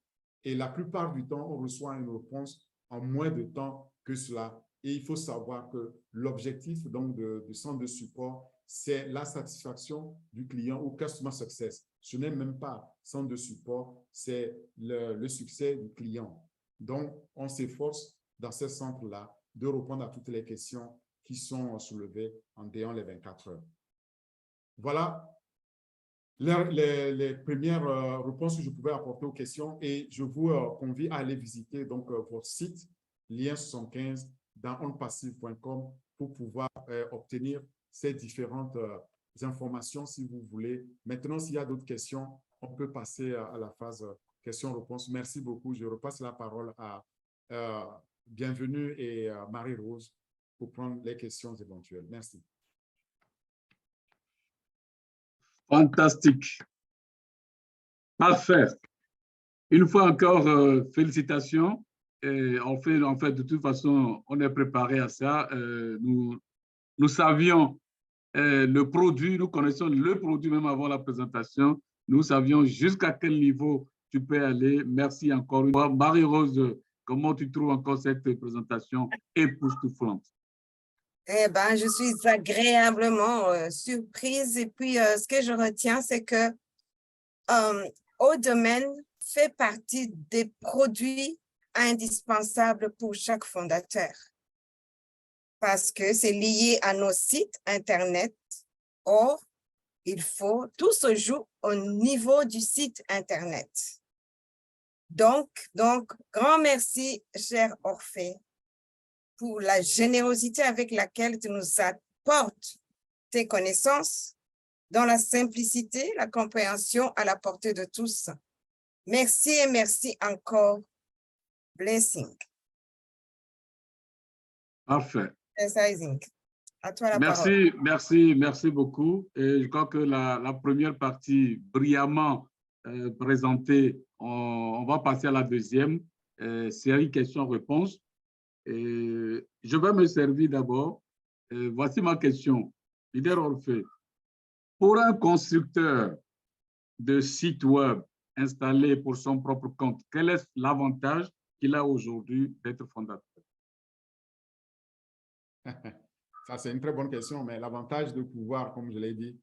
Et la plupart du temps, on reçoit une réponse en moins de temps que cela. Et il faut savoir que l'objectif donc du centre de support, c'est la satisfaction du client ou customer success. Ce n'est même pas centre de support, c'est le succès du client. Donc, on s'efforce dans ce centre-là de répondre à toutes les questions qui sont soulevées en dehors les 24 heures. Voilà les premières réponses que je pouvais apporter aux questions et je vous convie à aller visiter donc, votre site, lien 75 dans onpassive.com pour pouvoir obtenir ces différentes informations si vous voulez. Maintenant, s'il y a d'autres questions, on peut passer à la phase questions-réponses. Merci beaucoup. Je repasse la parole à Bienvenue et Marie-Rose pour prendre les questions éventuelles. Merci. Fantastique. Parfait. Une fois encore, félicitations. Et en fait, de toute façon, on est préparé à ça. Nous savions le produit, nous connaissons le produit même avant la présentation. Nous savions jusqu'à quel niveau tu peux aller. Merci encore une fois. Marie-Rose, comment tu trouves encore cette présentation époustouflante? Eh bien, je suis agréablement surprise. Et puis, ce que je retiens, c'est que ODomain fait partie des produits indispensables pour chaque fondateur parce que c'est lié à nos sites Internet. Or, tout se joue au niveau du site Internet. Donc, grand merci, cher Orphée, pour la générosité avec laquelle tu nous apportes tes connaissances dans la simplicité, la compréhension à la portée de tous. Merci et merci encore. Blessing. Parfait. À toi la parole. Merci beaucoup. Et je crois que la première partie brillamment présentée, on va passer à la deuxième série questions-réponses. Je vais me servir d'abord. Voici ma question. Leader Orphée, pour un constructeur de site web installé pour son propre compte, quel est l'avantage qu'il a aujourd'hui d'être fondateur? Ça, c'est une très bonne question, mais l'avantage de pouvoir, comme je l'ai dit,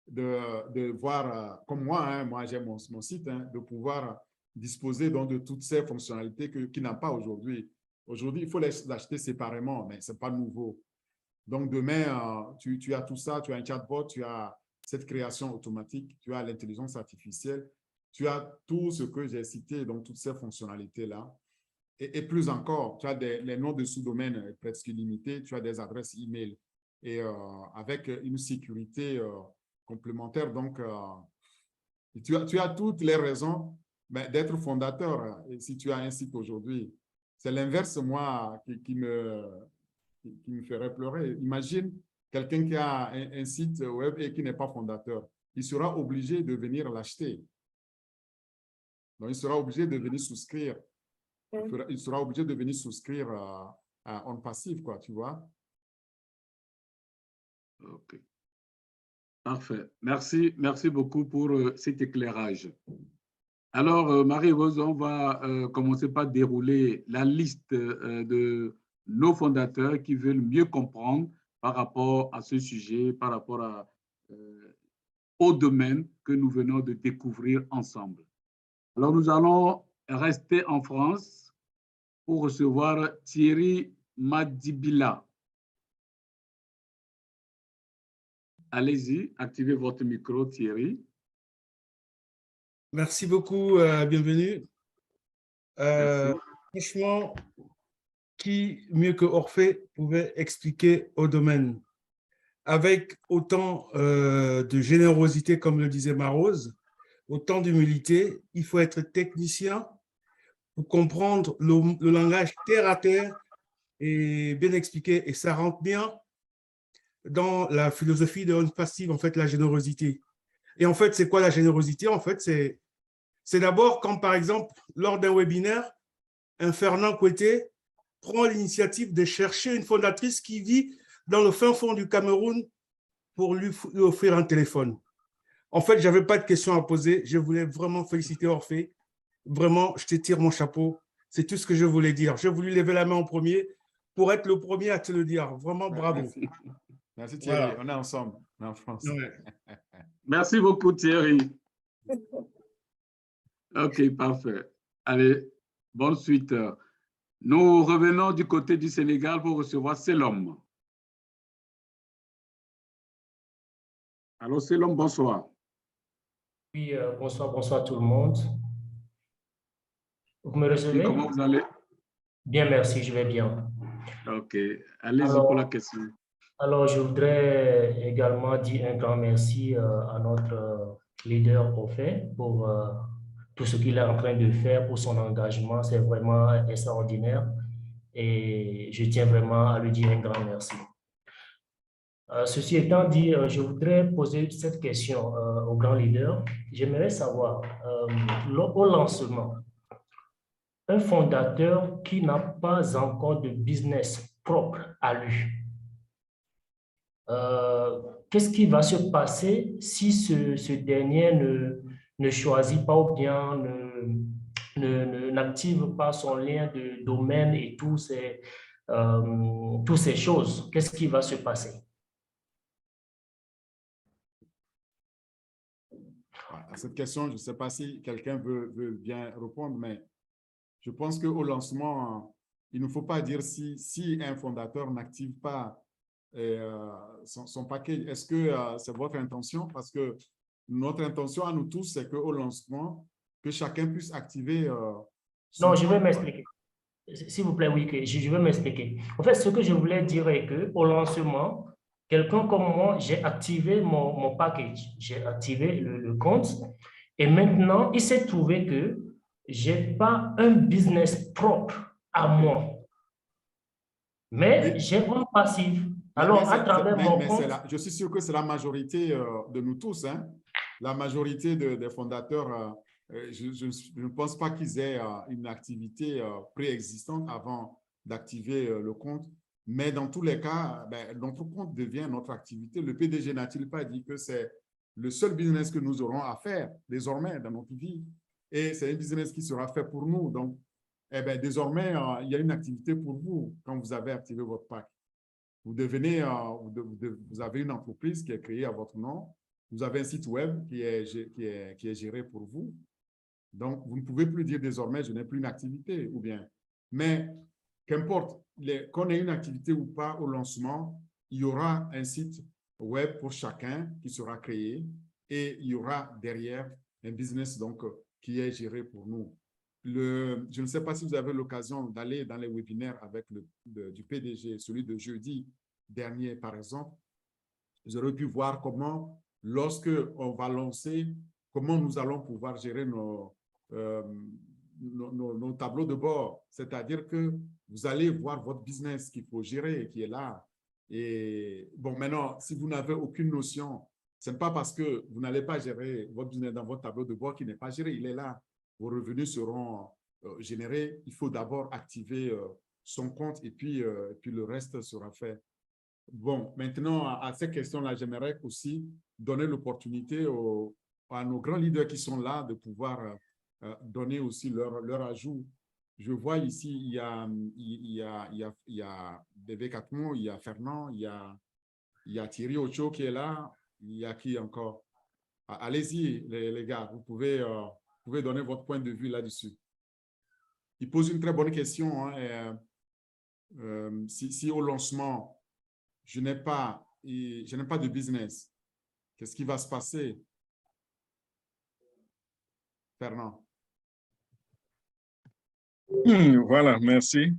de voir, comme moi, hein, moi j'ai mon site, hein, de pouvoir disposer donc de toutes ces fonctionnalités qu'il n'a pas aujourd'hui. Aujourd'hui, il faut les acheter séparément, mais ce n'est pas nouveau. Donc, demain, tu as tout ça, tu as un chatbot, tu as cette création automatique, tu as l'intelligence artificielle, tu as tout ce que j'ai cité, donc toutes ces fonctionnalités-là. Et plus encore, tu as les noms de sous-domaines presque illimités, tu as des adresses email et avec une sécurité complémentaire. Donc, tu as toutes les raisons d'être fondateur. Et si tu as un site aujourd'hui, c'est l'inverse, moi, qui me ferait pleurer. Imagine quelqu'un qui a un site web et qui n'est pas fondateur. il sera obligé de venir l'acheter. Donc, il sera obligé de venir souscrire. Il sera obligé de venir souscrire en passif, quoi, tu vois. OK. Parfait. Merci beaucoup pour cet éclairage. Alors, Marie-Rose, on va commencer par dérouler la liste de nos fondateurs qui veulent mieux comprendre par rapport à ce sujet, par rapport au domaine que nous venons de découvrir ensemble. Alors, nous allons rester en France pour recevoir Thierry Madibila. Allez-y, activez votre micro, Thierry. Merci beaucoup, bienvenue. Franchement, qui mieux que Orphée pouvait expliquer au domaine avec autant de générosité, comme le disait Marose, autant d'humilité. Il faut être technicien pour comprendre le langage terre à terre et bien expliquer. Et ça rentre bien dans la philosophie de On Passive, en fait, la générosité. Et en fait, c'est quoi la générosité? En fait, c'est d'abord quand, par exemple, lors d'un webinaire, un Fernand Kouété prend l'initiative de chercher une fondatrice qui vit dans le fin fond du Cameroun pour lui offrir un téléphone. En fait, je n'avais pas de questions à poser. Je voulais vraiment féliciter Orphée. Vraiment, je te tire mon chapeau. C'est tout ce que je voulais dire. J'ai voulu lever la main en premier pour être le premier à te le dire. Vraiment, bravo. Merci, merci Thierry. Voilà. On est ensemble, on est en France. Ouais. Merci beaucoup, Thierry. OK, parfait. Allez, bonne suite. Nous revenons du côté du Sénégal pour recevoir Selom. Allô, Selom, bonsoir. Oui, bonsoir tout le monde. Vous me recevez? Et comment vous allez? Bien, merci, je vais bien. OK, allez-y pour la question. Alors, je voudrais également dire un grand merci à notre leader Orphée pour tout ce qu'il est en train de faire, pour son engagement. C'est vraiment extraordinaire et je tiens vraiment à lui dire un grand merci. Ceci étant dit, je voudrais poser cette question au grand leader. J'aimerais savoir, au lancement, un fondateur qui n'a pas encore de business propre à lui, qu'est-ce qui va se passer si ce dernier ne choisit pas ou bien n'active pas son lien de domaine et toutes ces choses? Qu'est-ce qui va se passer? À cette question, je ne sais pas si quelqu'un veut bien répondre, mais je pense qu'au lancement, il ne faut pas dire si un fondateur n'active pas son package. Est-ce que c'est votre intention? Parce que notre intention à nous tous, c'est qu'au lancement, que chacun puisse activer Non, je vais m'expliquer. S'il vous plaît, oui, je vais m'expliquer. En fait, ce que je voulais dire est qu'au lancement, quelqu'un comme moi, j'ai activé mon package, j'ai activé le compte et maintenant, il s'est trouvé que je n'ai pas un business propre à moi, mais oui, j'ai un passif. Alors, à travers mon compte… je suis sûr que c'est la majorité de nous tous, hein? La majorité des fondateurs, je ne pense pas qu'ils aient une activité préexistante avant d'activer le compte. Mais dans tous les cas, notre compte devient notre activité. Le PDG n'a-t-il pas dit que c'est le seul business que nous aurons à faire désormais dans notre vie? Et c'est un business qui sera fait pour nous. Donc, désormais, il y a une activité pour vous quand vous avez activé votre pack. Vous avez une entreprise qui est créée à votre nom. Vous avez un site web qui est géré pour vous. Donc, vous ne pouvez plus dire désormais, je n'ai plus une activité ou bien. Mais qu'importe, qu'on ait une activité ou pas au lancement, il y aura un site web pour chacun qui sera créé et il y aura derrière un business donc, qui est géré pour nous. Je ne sais pas si vous avez l'occasion d'aller dans les webinaires avec du PDG, celui de jeudi dernier par exemple. Vous aurez pu voir comment, lorsque on va lancer, comment nous allons pouvoir gérer nos tableaux de bord. C'est-à-dire que vous allez voir votre business qu'il faut gérer, qui est là. Et bon, maintenant, si vous n'avez aucune notion, Ce n'est pas parce que vous n'allez pas gérer votre business dans votre tableau de bord qu'il n'est pas géré. Il est là. Vos revenus seront générés. Il faut d'abord activer son compte et puis le reste sera fait. Bon, maintenant, à ces questions-là, j'aimerais aussi donner l'opportunité à nos grands leaders qui sont là de pouvoir donner aussi leur ajout. Je vois ici, il y a Bébé Catmon, il y a Fernand, il y a Thierry Ocho qui est là, il y a qui encore? Allez-y, les gars, vous pouvez donner votre point de vue là-dessus. Il pose une très bonne question. Hein, si au lancement, je n'ai pas de business, qu'est-ce qui va se passer? Fernand. Voilà, merci.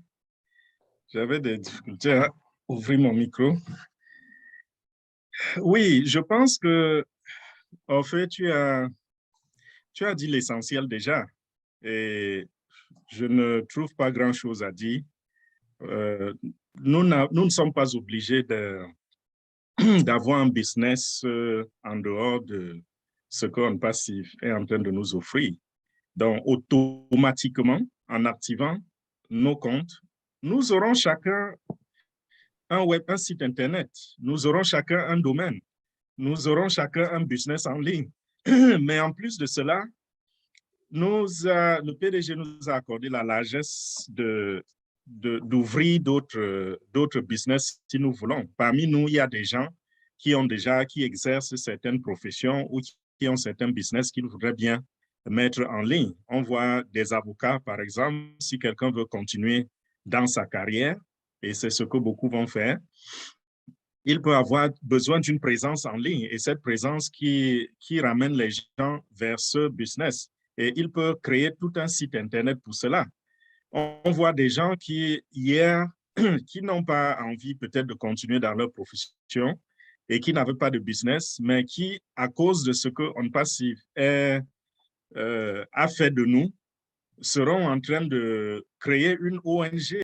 J'avais des difficultés à ouvrir mon micro. Oui, je pense que, en fait, tu as dit l'essentiel déjà. Et je ne trouve pas grand-chose à dire. Nous ne sommes pas obligés d'avoir un business en dehors de ce qu'On Passif est en train de nous offrir. Donc, automatiquement, en activant nos comptes, nous aurons chacun un site Internet, nous aurons chacun un domaine, nous aurons chacun un business en ligne. Mais en plus de cela, le PDG nous a accordé la largesse d'ouvrir d'autres business si nous voulons. Parmi nous, il y a des gens qui exercent certaines professions ou qui ont certains business qu'ils voudraient bien mettre en ligne. On voit des avocats, par exemple, si quelqu'un veut continuer dans sa carrière, et c'est ce que beaucoup vont faire, il peut avoir besoin d'une présence en ligne et cette présence qui ramène les gens vers ce business. Et il peut créer tout un site Internet pour cela. On voit des gens qui n'ont pas envie peut-être de continuer dans leur profession et qui n'avaient pas de business, mais qui, à cause de ce qu'On Passif a fait de nous, seront en train de créer une ONG